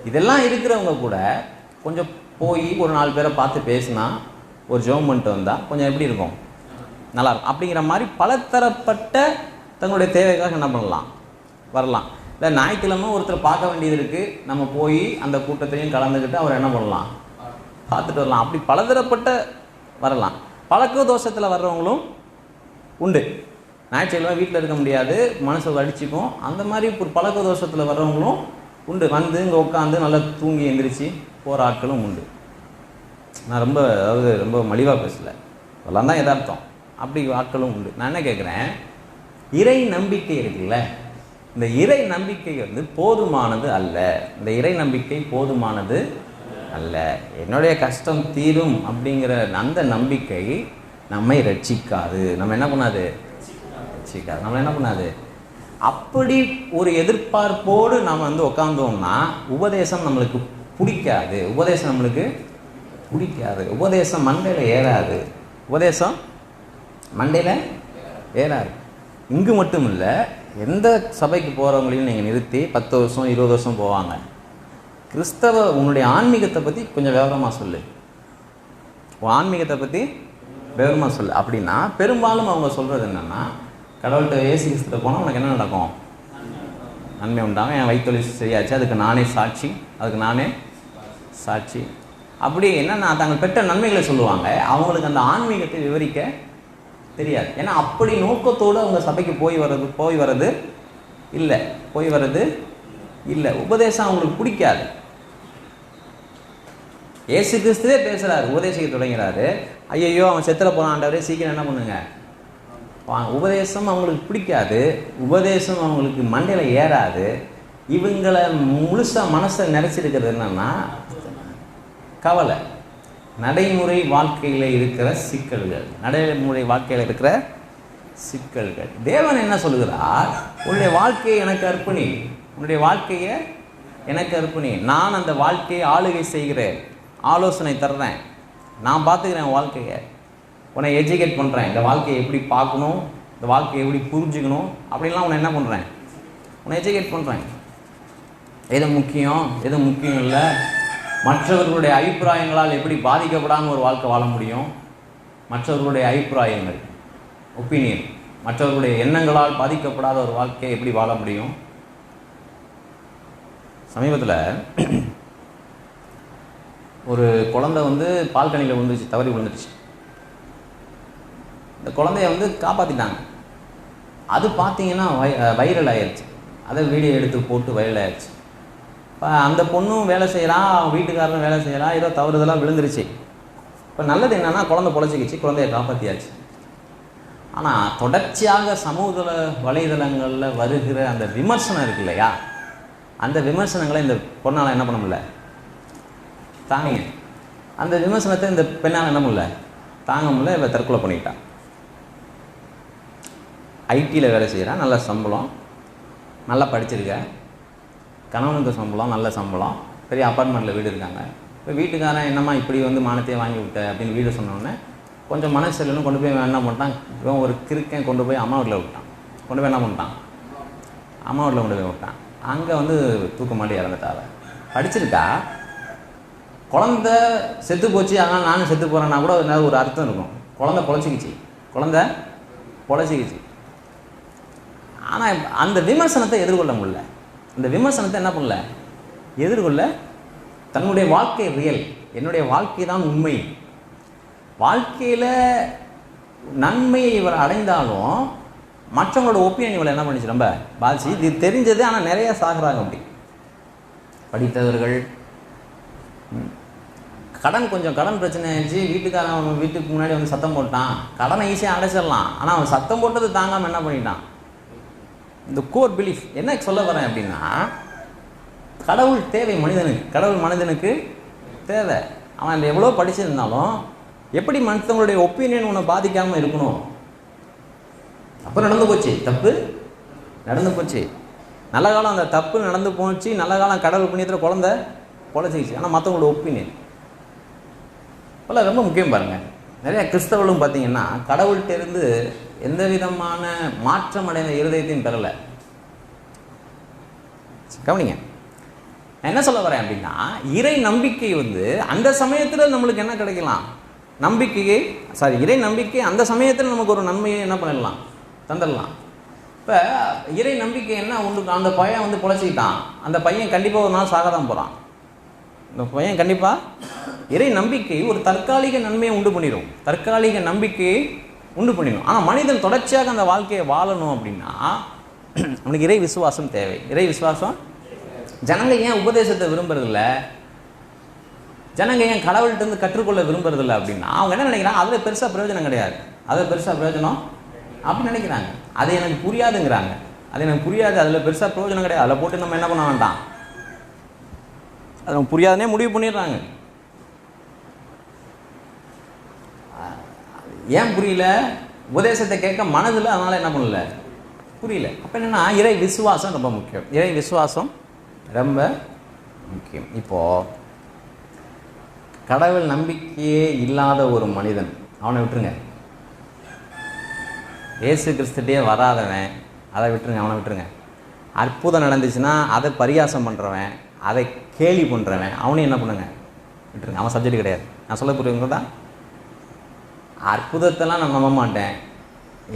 இதெல்லாம் இருக்கிறவங்க கூட கொஞ்சம் போய் ஒரு 4 பேரை பார்த்து பேசினா, ஒரு ஜெபம் பண்ணிட்டு வந்தால் கொஞ்சம் எப்படி இருக்கும், நல்லாயிருக்கும். அப்படிங்கிற மாதிரி பலதரப்பட்ட தங்களுடைய தேவைக்காக என்ன பண்ணலாம், வரலாம். இல்லை ஞாயிற்றுக்கிழமை ஒருத்தர் பார்க்க வேண்டியது இருக்குது, நம்ம போய் அந்த கூட்டத்திலையும் கலந்துக்கிட்டு அவர் என்ன பண்ணலாம், பார்த்துட்டு வரலாம். அப்படி பலதரப்பட்ட வரலாம். பழக்க தோஷத்தில் வர்றவங்களும் உண்டு. ஞாயிற்றுக்கிழமை வீட்டில் இருக்க முடியாது, மனசை அடிச்சுக்கும். அந்த மாதிரி ஒரு பழக்க தோஷத்தில் வர்றவங்களும் உண்டு. வந்து இங்கே உட்காந்து நல்லா தூங்கி எந்திரிச்சு போகிற ஆட்களும் உண்டு. நான் ரொம்ப மலிவாக பேசலை, அதெல்லாம் தான் எதார்த்தம். அப்படி ஆட்களும் உண்டு. நான் என்ன கேட்குறேன், இறை நம்பிக்கை இருக்குல்ல, இந்த இறை நம்பிக்கை போதுமானது அல்ல. இந்த இறை நம்பிக்கை போதுமானது அல்ல. என்னுடைய கஷ்டம் தீரும் அப்படிங்கிற அந்த நம்பிக்கை நம்மை ரட்சிக்காது. நம்ம என்ன பண்ணாது, ரட்சிக்காது. நம்ம என்ன பண்ணாது. அப்படி ஒரு எதிர்பார்ப்போடு நாம் உட்காந்தோம்னா உபதேசம் நம்மளுக்கு பிடிக்காது. உபதேசம் மண்டையில் ஏறாது. இங்கு மட்டும் இல்லை, எந்த சபைக்கு போகிறவங்களையும் நீங்கள் நிறுத்தி 10 வருஷம் 20 வருஷம் போவாங்க. உன்னுடைய ஆன்மீகத்தை பற்றி கொஞ்சம் விவரமாக சொல்லு, அப்படின்னா பெரும்பாலும் அவங்க சொல்கிறது என்னென்னா, கடவுள்கிட்ட இயேசு கிறிஸ்துவிட்ட போனால் உனக்கு என்ன நடக்கும், நன்மை உண்டாகும், என் வயிற்றொழில் சரியாச்சு, அதுக்கு நானே சாட்சி. அப்படி என்னன்னா தாங்கள் பெற்ற நன்மைகளை சொல்லுவாங்க. அவங்களுக்கு அந்த ஆன்மீகத்தை விவரிக்க தெரியாது. ஏன்னா அப்படி நோக்கத்தோடு அவங்க சபைக்கு போய் வர்றது இல்லை. உபதேசம் அவங்களுக்கு பிடிக்காது. இயேசு கிறிஸ்துவே பேசுகிறாரு, உபதேசிக்க தொடங்கிறாரு. ஐயோ அவன் செத்துல போனான் ஆண்டவரே, சீக்கிரம் என்ன பண்ணுங்க. உபதேசம் அவங்களுக்கு பிடிக்காது. உபதேசம் அவங்களுக்கு மண்டையில் ஏறாது. இவங்களை முழுசாக மனசை நிறைச்சிருக்கிறது என்னன்னா கவலை, நடைமுறை வாழ்க்கையில் இருக்கிற சிக்கல்கள். தேவன் என்ன சொல்லுகிறார், உன்னுடைய வாழ்க்கையை எனக்கு அர்ப்பணி. நான் அந்த வாழ்க்கையை ஆளுகை செய்கிறேன், ஆலோசனை தர்றேன், நான் பார்த்துக்கிறேன் வாழ்க்கையை, உன்னை எஜுகேட் பண்ணுறேன். இந்த வாழ்க்கையை எப்படி பார்க்கணும், இந்த வாழ்க்கையை எப்படி புரிஞ்சுக்கணும் அப்படின்லாம் உன்னை என்ன பண்ணுறேன், உன்னை எஜுகேட் பண்ணுறேன். எது முக்கியம் இல்லை, மற்றவர்களுடைய அபிப்பிராயங்களால் எப்படி பாதிக்கப்படாமல் ஒரு வாழ்க்கை வாழ முடியும், மற்றவர்களுடைய அபிப்பிராயங்கள் ஒப்பீனியன், மற்றவர்களுடைய எண்ணங்களால் பாதிக்கப்படாத ஒரு வாழ்க்கையை எப்படி வாழ முடியும். சமீபத்தில் ஒரு குழந்தை பால்கனியில் தவறி விழுந்துடுச்சு. இந்த குழந்தைய காப்பாற்றிட்டாங்க. அது பார்த்தீங்கன்னா வைரல் ஆயிடுச்சு. அதை வீடியோ எடுத்து போட்டு வைரல் ஆயிடுச்சு. இப்போ அந்த பொண்ணும் வேலை செய்கிறான், வீட்டுக்காரரும் வேலை செய்கிறான், ஏதோ தவறுதெல்லாம் விழுந்துருச்சு. இப்போ நல்லது என்னென்னா குழந்தை பொழைச்சிக்கிச்சு, குழந்தைய காப்பாற்றியாச்சு. ஆனால் தொடர்ச்சியாக சமூக வலைதளங்களில் வருகிற அந்த விமர்சனம் இருக்கு இல்லையா, அந்த விமர்சனங்களை இந்த பொண்ணால் என்ன பண்ண முடியல, தாங்க. அந்த விமர்சனத்தை இந்த பெண்ணால் என்ன பண்ணல, தாங்க முடியல. இவ தற்கொலை பண்ணிட்டான். ஐடியில் வேலை செய்கிறான், நல்ல சம்பளம், நல்லா படிச்சிருக்க, கணவனுக்கு சம்பளம், நல்ல சம்பளம், பெரிய அப்பார்ட்மெண்ட்டில் வீடு இருக்காங்க. இப்போ வீட்டுக்காரன் என்னம்மா இப்படி வானத்தையே வாங்கி விட்ட அப்படின்னு வீடு சொன்னோடனே கொஞ்சம் மனசில்னு கொண்டு போய் என்ன பண்ணிட்டான், இவன் ஒரு கிறுக்கன் கொண்டு போய் அம்மா வீட்டில் விட்டான். கொண்டு போய் என்ன பண்ணிட்டான், அம்மா வீட்டில் கொண்டு போய் விட்டான். அங்கே தூக்க மாட்டி இறந்துட்டாவ. படிச்சிருக்கா, குழந்த செத்து போச்சு, அதனால் நானும் செத்து போகிறேன்னா கூட ஒரு அர்த்தம் இருக்கும். குழந்தை பொழைச்சிக்கிச்சு. ஆனால் அந்த விமர்சனத்தை எதிர்கொள்ள முடியல. இந்த விமர்சனத்தை என்ன பண்ணல, எதிர்கொள்ள தன்னுடைய வாழ்க்கை ரியல், என்னுடைய வாழ்க்கை தான் உண்மை. வாழ்க்கையில் நன்மையை இவர் அடைந்தாலும் மற்றவங்களோட ஒப்பீனியன் இவளை என்ன பண்ணிச்சு, ரொம்ப பாதிச்சு. இது தெரிஞ்சது, ஆனால் நிறைய சாகுறாங்க. அப்படி படித்தவர்கள் கடன் பிரச்சனை ஆயிடுச்சு. வீட்டுக்காரன் வீட்டுக்கு முன்னாடி சத்தம் போட்டான். கடனை ஈஸியாக அடைச்சிடலாம், ஆனால் அவன் சத்தம் போட்டது தாங்காமல் என்ன பண்ணிட்டான். இந்த கோர் பிலீஃப் என்ன சொல்ல வரேன் அப்படின்னா, கடவுள் தேவை மனிதனுக்கு, கடவுள் மனிதனுக்கு தேவை. அவன் எவ்வளோ படிச்சிருந்தாலும் எப்படி மற்றவங்களுடைய ஒப்பீனியன் உன்னை பாதிக்காமல் இருக்கணும். தப்பு நடந்து போச்சு, நல்ல காலம் அந்த தப்பு நடந்து போச்சு, நல்ல காலம் கடவுள் புண்ணியத்தில் குழந்தை பொழைச்சிக்கிச்சு. ஆனால் மற்றவங்களோட ஒப்பீனியன் ரொம்ப முக்கியம் பாருங்கள். நிறைய கிறிஸ்தவர்களும் பார்த்தீங்கன்னா கடவுள்கிட்ட இருந்து எந்த விதமான மாற்றம் அடைந்த இருதயத்தையும் பெறலை. கவனிங்க, நான் என்ன சொல்ல வரேன் அப்படின்னா, இறை நம்பிக்கை வந்து அந்த சமயத்தில் நம்மளுக்கு என்ன கிடைக்கலாம், நம்பிக்கையை இறை நம்பிக்கை அந்த சமயத்தில் நமக்கு ஒரு நன்மையை என்ன பண்ணிடலாம், தந்துடலாம். இப்போ இறை நம்பிக்கை என்ன உண்டு, அந்த பையன் வந்து பொழைச்சிக்கிட்டான், அந்த பையன் கண்டிப்பாக ஒரு நாள் சாக தான் போகிறான். இந்த பையன் கண்டிப்பாக இறை நம்பிக்கை ஒரு தற்காலிக நன்மையை உண்டு பண்ணிடும், தற்காலிக நம்பிக்கையை உண்டு பண்ணிடும். ஆனால் மனிதன் தொடர்ச்சியாக அந்த வாழ்க்கையை வாழணும் அப்படின்னா அவனுக்கு இறை விசுவாசம் தேவை. இறை விசுவாசம். ஜனங்க ஏன் உபதேசத்தை விரும்புறதில்ல, ஜனங்க ஏன் கடவுள்கிட்ட கற்றுக்கொள்ள விரும்புறதில்லை அப்படின்னா, அவங்க என்ன நினைக்கிறாங்க, அதில் பெருசாக பிரயோஜனம் கிடையாது, அதில் பெருசாக பிரயோஜனம் அப்படின்னு நினைக்கிறாங்க. அது எனக்கு புரியாதுங்கிறாங்க, அது எனக்கு புரியாது, அதில் பெருசாக பிரயோஜனம் கிடையாது, அதில் போட்டு நம்ம என்ன பண்ண வேண்டாம், அது நம்ம புரியாதுன்னே முடிவு பண்ணிடுறாங்க. ஏன் புரியல, உபதேசத்தை கேட்க மனதில், அதனால் என்ன பண்ணல, புரியல. அப்போ என்னென்னா இறை விசுவாசம் ரொம்ப முக்கியம், இறை விசுவாசம் ரொம்ப முக்கியம். இப்போது கடவுள் நம்பிக்கையே இல்லாத ஒரு மனிதன், அவனை விட்டுருங்க. இயேசு கிறிஸ்துட்டே வராதவன், அதை விட்டுருங்க, அவனை விட்டுருங்க. அற்புதம் நடந்துச்சுன்னா அதை பரியாசம் பண்ணுறவன், அதை கேலி பண்ணுறவன், அவனையும் என்ன பண்ணுங்க, விட்டுருங்க, அவன் சப்ஜெக்ட் கிடையாது. நான் சொல்ல புரியுங்களா? அற்புதத்தெல்லாம் நான் நம்ப மாட்டேன்,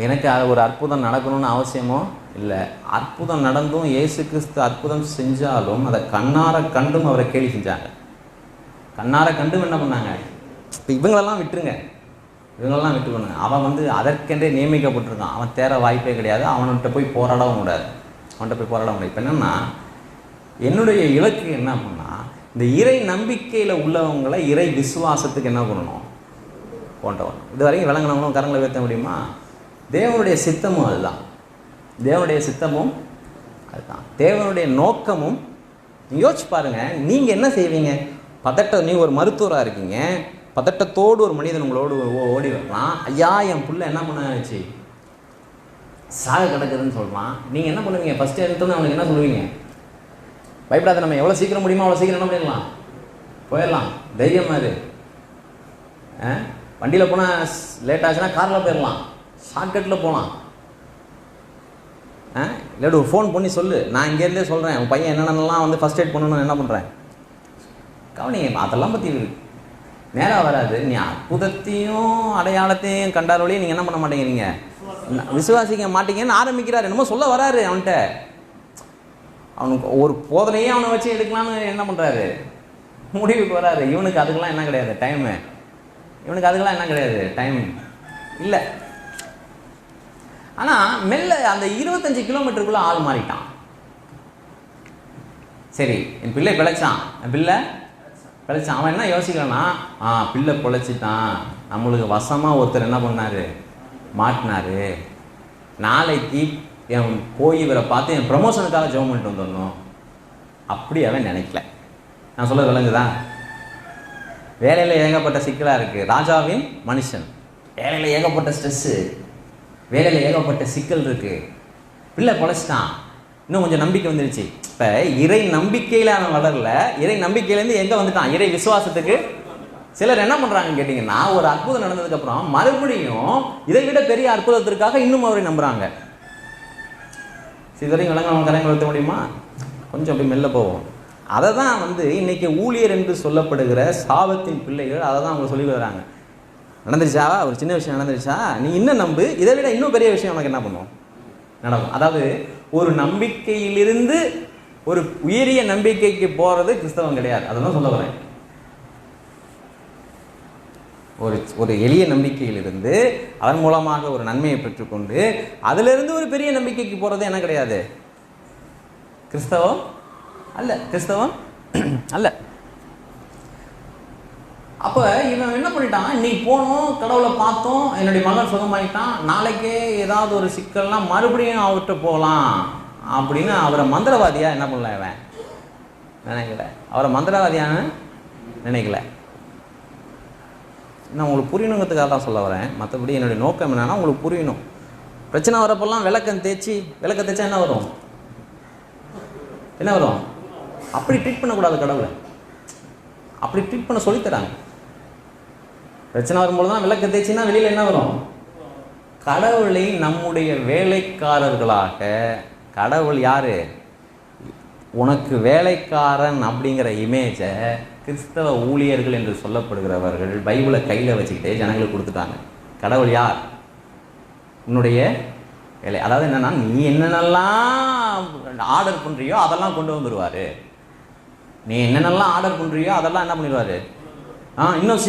எனக்கு அது ஒரு அற்புதம் நடக்கணும்னு அவசியமோ இல்லை. அற்புதம் நடந்தும் இயேசு கிறிஸ்து அற்புதம் செஞ்சாலும் அதை கண்ணார கண்டும் அவரை கேலி செஞ்சாங்க. கண்ணார கண்டும் என்ன பண்ணாங்க. இப்போ இவங்களெல்லாம் விட்டுருங்க, இவங்களெல்லாம் விட்டுருங்க. அவன் வந்து அதற்கென்றே நியமிக்கப்பட்டிருக்கான், அவன் தேர வாய்ப்பே கிடையாது, அவன்கிட்ட போய் போராடவும் கூடாது, அவன்கிட்ட போய் போராட முடியாது. இப்போ என்னென்னா என்னுடைய இலக்கு என்ன அப்படின்னா, இந்த இறை நம்பிக்கையில் உள்ளவங்களை இறை விசுவாசத்துக்கு என்ன பண்ணணும், கொண்டவன். இது வரைக்கும் விளங்கினவங்களும் கரங்களை உயர்த்த முடியுமா? தேவனுடைய சித்தமும் அதுதான், தேவனுடைய சித்தமும் அதுதான், தேவனுடைய நோக்கமும். யோசிச்சு பாருங்க, நீங்கள் என்ன செய்வீங்க, நீங்கள் ஒரு மருத்துவராக இருக்கீங்க, பதட்டத்தோடு ஒரு மனிதன் உங்களோடு ஓடி வரலாம், ஐயா என் புள்ள என்ன பண்ணாச்சு சாக கிடக்குதுன்னு சொல்கிறான். நீங்கள் என்ன பண்ணுவீங்க, ஃபஸ்ட்டு எடுத்தோன்னு அவனுக்கு என்ன சொல்லுவீங்க, பயப்படாத, நம்ம எவ்வளோ சீக்கிரம் முடியுமோ அவ்வளோ சீக்கிரம் என்ன பண்ணிடலாம், போயிடலாம், தைரியமாக இரு. வண்டியில் போனால் லேட் ஆச்சுன்னா காரில் போயிடலாம், ஷார்ட்கட்டில் போகலாம். இல்லாட்டி ஒரு ஃபோன் பண்ணி சொல்லு, நான் இங்கேருந்தே சொல்கிறேன், உன் பையன் என்னென்னலாம் வந்து ஃபஸ்ட் எய்ட் பண்ணணும்னு என்ன பண்ணுறேன், கவனிங்க. அதெல்லாம் பற்றி நேராக வராது. நீ அற்புதத்தையும் அடையாளத்தையும் கண்டாரோலையும் நீங்கள் என்ன பண்ண மாட்டேங்கிறீங்க, விசுவாசிக்க மாட்டீங்கன்னு ஆரம்பிக்கிறார். என்னமோ சொல்ல வராரு, அவன்கிட்ட அவனுக்கு ஒரு போதனையே அவனை வச்சு எடுக்கலான்னு என்ன பண்ணுறாரு, முடிவுக்கு வராரு. இவனுக்கு அதுக்கெல்லாம் என்ன கிடையாது டைமு, இவனுக்கு அதுக்கெல்லாம் என்ன கிடையாது டைம் இல்லை. ஆனால் மெல்ல அந்த 25 கிலோமீட்டருக்குள்ளே ஆள் மாறிட்டான். சரி, என் பிள்ளை பிழைச்சான், என் பிள்ளை பிழைச்சான். அவன் என்ன யோசிக்கிறான்னா, பிள்ளை பிழைச்சிட்டான், நம்மளுக்கு வசமாக ஒருத்தர் என்ன பண்ணார், மாட்டினார், நாளைக்கு என் போய் இவரை பார்த்து என் ப்ரமோஷனுக்காக ஜெபம் பண்ணிட்டு வந்துடணும், அப்படி அவன் நினைக்கல. நான் சொல்ல விளங்குதான்? வேலையில் ஏகப்பட்ட சிக்கலாக இருக்குது, ராஜாவின் மனுஷன், வேலையில் ஏகப்பட்ட ஸ்ட்ரெஸ்ஸு, வேலையில் ஏகப்பட்ட சிக்கல் இருக்குது, பிள்ளை பொழைச்சிட்டான், இன்னும் கொஞ்சம் நம்பிக்கை வந்துருச்சு. இப்போ இறை நம்பிக்கையில் அவன் வளரல, இறை நம்பிக்கையிலேருந்து எங்கே வந்துட்டான், இறை விசுவாசத்துக்கு. சிலர் என்ன பண்ணுறாங்கன்னு கேட்டிங்கன்னா, ஒரு அற்புதம் நடந்ததுக்கப்புறம் மறுபடியும் இதை விட பெரிய அற்புதத்திற்காக இன்னும் அவரை நம்புகிறாங்க. இதுவரைக்கும் விளங்க கரையை வளர்த்த முடியுமா? கொஞ்சம் அப்படி மெல்ல போவோம். அதை தான் வந்து இன்றைக்கி ஊழியர் என்று சொல்லப்படுகிற சாபத்தின் பிள்ளைகள் அதை தான் அவங்க சொல்லி வராங்க. நடந்துருச்சா, ஒரு சின்ன விஷயம் நடந்துருச்சா, நீ இன்னும் நம்பு, இதை விட இன்னும் பெரிய விஷயம் உனக்கு என்ன பண்ணுவோம் நடக்கும். அதாவது ஒரு நம்பிக்கையிலிருந்து ஒரு உயரிய நம்பிக்கைக்கு போகிறது கிறிஸ்தவம் கிடையாது. அதெல்லாம் சொல்ல வரேன். ஒரு எளிய நம்பிக்கையிலிருந்து அதன் மூலமாக ஒரு நன்மையை பெற்றுக்கொண்டு அதிலிருந்து ஒரு பெரிய நம்பிக்கைக்கு போகிறது என்ன கிடையாது, கிறிஸ்தவம் அல்ல, கிறிஸ்தவம் அல்ல. அப்போ இவன் என்ன பண்ணிட்டான், இன்னைக்கு போனோம், கடவுளை பார்த்தோம், என்னுடைய மகன் சுகமாயிட்டான், நாளைக்கே ஏதாவது ஒரு சிக்கல்னா மறுபடியும் அவர்கிட்ட போகலாம் அப்படின்னு அவரை மந்திரவாதியா என்ன பண்ணல, இவன் நினைக்கல, அவரை மந்திரவாதியான நினைக்கல. நான் உங்களுக்கு புரியணுங்கிறதுக்காக தான் சொல்ல வரேன், மற்றபடி என்னுடைய நோக்கம் என்னன்னா உங்களுக்கு புரியணும். பிரச்சனை வரப்பெல்லாம் விளக்கம் தேய்ச்சா என்ன வரும், என்ன வரும்? அப்படி ட்ரீட் பண்ணக்கூடாது கடவுளை, அப்படி ட்ரீட் பண்ண சொல்லித்தராங்க. பிரச்சனை வரும்போது தான் விளக்கு தேய்ச்சின்னா வெளியில் என்ன வரும்? கடவுளை நம்முடைய வேலைக்காரர்களாக, கடவுள் யாரு? உனக்கு வேலைக்காரன் அப்படிங்கிற இமேஜை கிறிஸ்தவ ஊழியர்கள் என்று சொல்லப்படுகிறவர்கள் பைபிளை கையில் வச்சுக்கிட்டே ஜனங்களுக்கு கொடுத்துட்டாங்க. கடவுள் யார்? உன்னுடைய வேலை. அதாவது என்னன்னா, நீ என்னென்னலாம் ஆர்டர் பண்ணுறியோ அதெல்லாம் கொண்டு வந்துடுவார். நீ என்னென்னலாம் ஆர்டர் பண்ணுறியோ அதெல்லாம் என்ன பண்ணிடுவார்? இன்னும்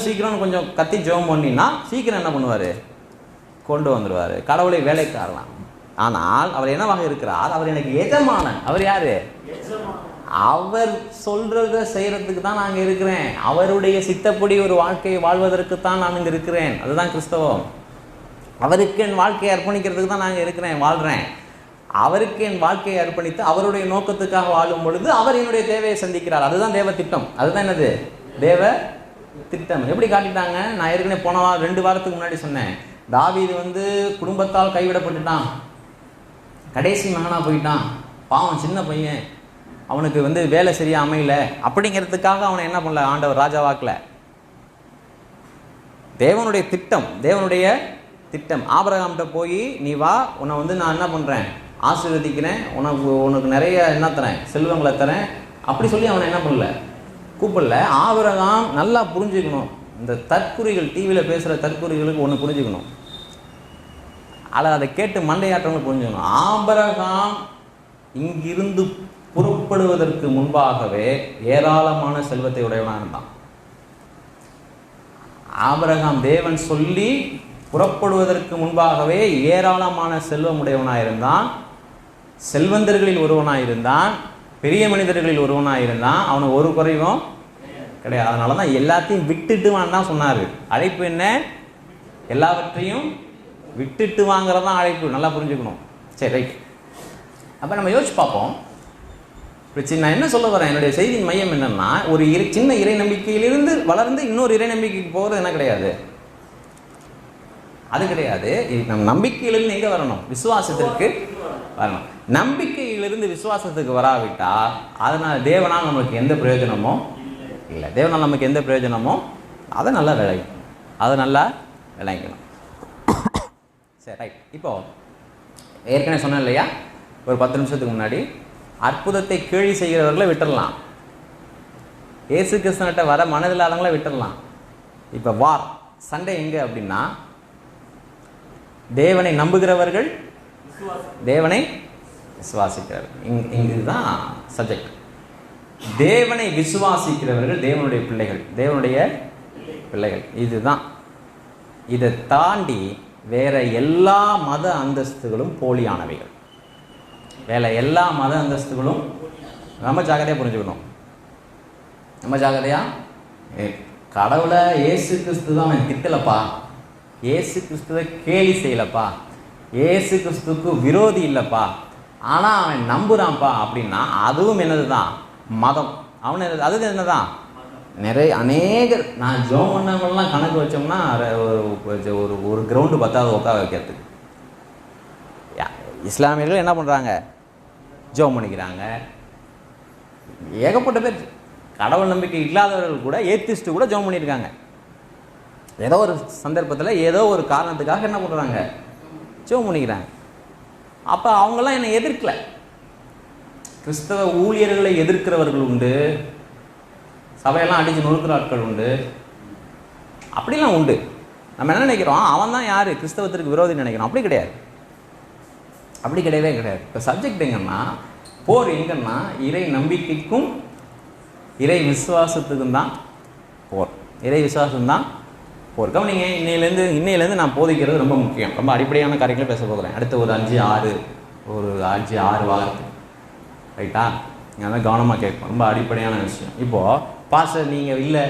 சீக்கிரம்னு கொஞ்சம் கத்தி ஜெபம் பண்ணினா சீக்கிரம் என்ன பண்ணுவார்? கொண்டு வந்துடுவார். கடவுளை வேலைக்காரலாம். ஆனால் அவர் என்னவாக இருக்கிறார்? அவர் எனக்கு எஜமானன். அவர் யாரு? அவர் சொல்றத செய்யறதுக்கு தான் நான் இருக்கிறேன். அவருடைய சித்தப்படி ஒரு வாழ்க்கையை வாழ்வதற்கு தான் நான் இங்கே இருக்கிறேன். அதுதான் கிறிஸ்தவம். அவருக்கு என் வாழ்க்கையை அர்ப்பணிக்கிறதுக்கு தான் நாங்கள் இருக்கிறேன், வாழ்கிறேன். அவருக்கு என் வாழ்க்கையை அர்ப்பணித்து அவருடைய நோக்கத்துக்காக வாழும் பொழுது அவர் என்னுடைய தேவையை சந்திக்கிறார். அதுதான் தேவ திட்டம். அதுதான் என்னது? தேவ திட்டம். எப்படி காட்டிட்டாங்க? நான் ஏற்கனவே போன 2 வாரத்துக்கு முன்னாடி சொன்னேன். தாவீது குடும்பத்தால் கைவிடப்பட்டுட்டான், கடைசி மகனாக போயிட்டான், பாவம் சின்ன பையன், அவனுக்கு வேலை சரியா அமையல. அப்படிங்கிறதுக்காக அவனை என்ன பண்ணல ஆண்டவர் ராஜாவாக்கல. தேவனுடைய திட்டம். ஆபிரகாம்கிட்ட போய் நீ வா, உன்னை நான் என்ன பண்ணுறேன், ஆசீர்வதிக்கிறேன், உனக்கு நிறைய என்ன தரேன், செல்வங்களை தரேன் அப்படி சொல்லி அவனை என்ன பண்ணல, கூப்பிடல. ஆபிரகாம் நல்லா புரிஞ்சுக்கணும். இந்த தற்குறிகள், டிவியில் பேசுகிற தற்குறிகளுக்கு ஒன்று புரிஞ்சுக்கணும், அதை கேட்டு மண்டையாற்றவங்க புரிஞ்சுக்கணும். ஆபிரகாம் இங்கிருந்து புறப்படுவதற்கு முன்பாகவே ஏராளமான செல்வத்தை உடையவனாக இருந்தான். ஆபிரகாம் தேவன் சொல்லி புறப்படுவதற்கு முன்பாகவே ஏராளமான செல்வம் உடையவனாக இருந்தான், செல்வந்தர்களில் ஒருவனாக இருந்தான், பெரிய மனிதர்களில் ஒருவனாக இருந்தான். அவனுக்கு ஒரு குறைவும் கிடையாது. அதனால தான் எல்லாத்தையும் விட்டுட்டு தான் சொன்னார். அழைப்பு என்ன? எல்லாவற்றையும் விட்டுட்டு வாங்குறதான் அழைப்பு. நல்லா புரிஞ்சுக்கணும். சரி, ரைட். அப்போ நம்ம யோசிச்சு பார்ப்போம். நான் என்ன சொல்ல வரேன், என்னுடைய செய்தியின் மையம் என்னன்னா, ஒரு சின்ன இறை நம்பிக்கையிலிருந்து வளர்ந்து இன்னொரு இறை நம்பிக்கைக்கு போகிறது என்ன கிடையாது, அது கிடையாது. நம்ம நம்பிக்கையிலிருந்து எங்கே வரணும்? விசுவாசத்திற்கு வரணும். நம்பிக்கையிலிருந்து விசுவாசத்துக்கு வராவிட்டால் அதனால் தேவனால் நமக்கு எந்த பிரயோஜனமோ இல்லை. தேவனால் நமக்கு எந்த பிரயோஜனமோ அதை நல்லா விளங்கணும். சரி, ரைட். இப்போது ஏற்கனவே சொன்னேன் இல்லையா, ஒரு 10 நிமிஷத்துக்கு முன்னாடி, அற்புதத்தை கேலி செய்கிறவர்களை விட்டுடலாம், இயேசு கிறிஸ்துவிட்ட வர மனதில்லாதவங்களை விட்டுடலாம். இப்போ சண்டை எங்கே அப்படின்னா, தேவனை நம்புகிறவர்கள், தேவனை விசுவாசிக்கிறவர்கள். இதுதான் சப்ஜெக்ட். தேவனை விசுவாசிக்கிறவர்கள் தேவனுடைய பிள்ளைகள். இதுதான். இதை தாண்டி வேற எல்லா மத அந்தஸ்துகளும் போலியானவைகள். எல்லா மத அந்தஸ்துகளும் நம்ம ஜாக்கிரதையாக புரிஞ்சுக்கணும். நம்ம ஜாக்கிரதையா, கடவுளை இயேசு கிறிஸ்து தான் அவன் திட்டலப்பா, இயேசு கிறிஸ்துவை கேலி செய்யலப்பா, இயேசு கிறிஸ்துக்கு விரோதி இல்லைப்பா, ஆனால் அவன் நம்புறான்ப்பா அப்படின்னா அதுவும் என்னது தான்? மதம். அது என்னதான்? அநேகர் நான் ஜோம் பண்ணவங்கலாம் கணக்கு வச்சோம்னா ஒரு கிரவுண்டு 10வது உட்கார வைக்கிறதுக்கு. இஸ்லாமியர்கள் என்ன பண்ணுறாங்க? ஜோம் பண்ணிக்கிறாங்க. ஏகப்பட்ட பேர், கடவுள் நம்பிக்கை இல்லாதவர்கள் கூட, ஏத்திஸ்ட் கூட ஜோம் பண்ணியிருக்காங்க. ஏதோ ஒரு சந்தர்ப்பத்தில் ஏதோ ஒரு காரணத்துக்காக என்ன பண்ணுறாங்க? ஜோம் பண்ணிக்கிறாங்க. அப்போ அவங்களாம் என்னை எதிர்க்கல. கிறிஸ்தவ ஊழியர்களை எதிர்க்கிறவர்கள் உண்டு, சபையெல்லாம் அடித்து நொறுக்கிற ஆட்கள் உண்டு, அப்படிலாம் உண்டு. நம்ம என்ன நினைக்கிறோம், அவன் தான் யார் கிறிஸ்தவத்திற்கு விரோதி நினைக்கிறோம். அப்படி கிடையாது, அப்படி கிடையவே கிடையாது. இப்போ சப்ஜெக்ட் எங்கன்னா, போர் எங்கன்னா இறை நம்பிக்கைக்கும் இறை விசுவாசத்துக்கும் தான் போர். இறை விசுவாசம்தான் போர். கவனிங்க, இன்னையிலேருந்து நான் போதிக்கிறது ரொம்ப முக்கியம். ரொம்ப அடிப்படையான காரியங்களை பேச போகிறேன். அடுத்த ஒரு 5-6 வாரத்துக்கு, ரைட்டா? நீங்கள் தான் கவனமாக கேட்கணும். ரொம்ப அடிப்படையான விஷயம். இப்போது பாஸ்டர் நீங்கள் இல்லை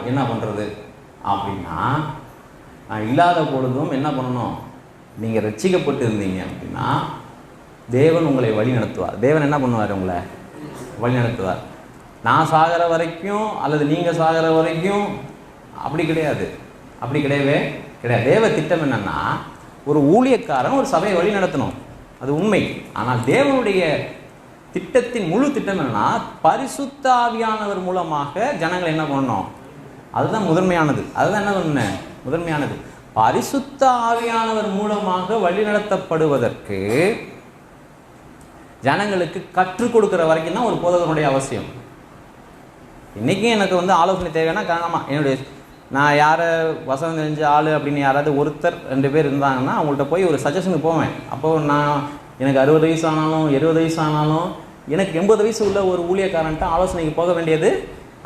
என்ன பண்ணுறது அப்படின்னா, நான் இல்லாத பொழுதும் என்ன பண்ணணும்? நீங்கள் ரட்சிக்கப்பட்டு இருந்தீங்க அப்படின்னா தேவன் உங்களை வழி நடத்துவார். தேவன் என்ன பண்ணுவார்? உங்களை வழி நடத்துவார். நான் சாகிற வரைக்கும் அல்லது நீங்கள் சாகிற வரைக்கும் அப்படி கிடையாது, அப்படி கிடையவே கிடையாது. தேவ திட்டம் என்னன்னா, ஒரு ஊழியக்காரன் ஒரு சபையை வழி நடத்தணும், அது உண்மை. ஆனால் தேவனுடைய திட்டத்தின் முழு திட்டம் என்னன்னா, பரிசுத்த ஆவியானவர் மூலமாக ஜனங்களை என்ன பண்ணணும்? அதுதான் முதன்மையானது. அதுதான் என்ன சொன்னேன், முதன்மையானது. பரிசுத்த ஆவியானவர் மூலமாக வழிநடத்தப்படுவதற்கு ஜனங்களுக்கு கற்றுக் கொடுக்கிற வரைக்கும் தான் ஒரு போதகனுடைய அவசியம். இன்றைக்கும் எனக்கு ஆலோசனை தேவைன்னா காரணமா என்னுடைய நான் யாரை வசனம் தெரிஞ்ச ஆள் அப்படின்னு யாராவது ஒருத்தர் 2 பேர் இருந்தாங்கன்னா அவங்கள்ட்ட போய் ஒரு சஜஷனுக்கு போவேன். அப்போது நான் எனக்கு 60 வயசு ஆனாலும் 70 வயசு ஆனாலும் எனக்கு 80 வயசு உள்ள ஒரு ஊழியக்காரன்ட்ட ஆலோசனைக்கு போக வேண்டியது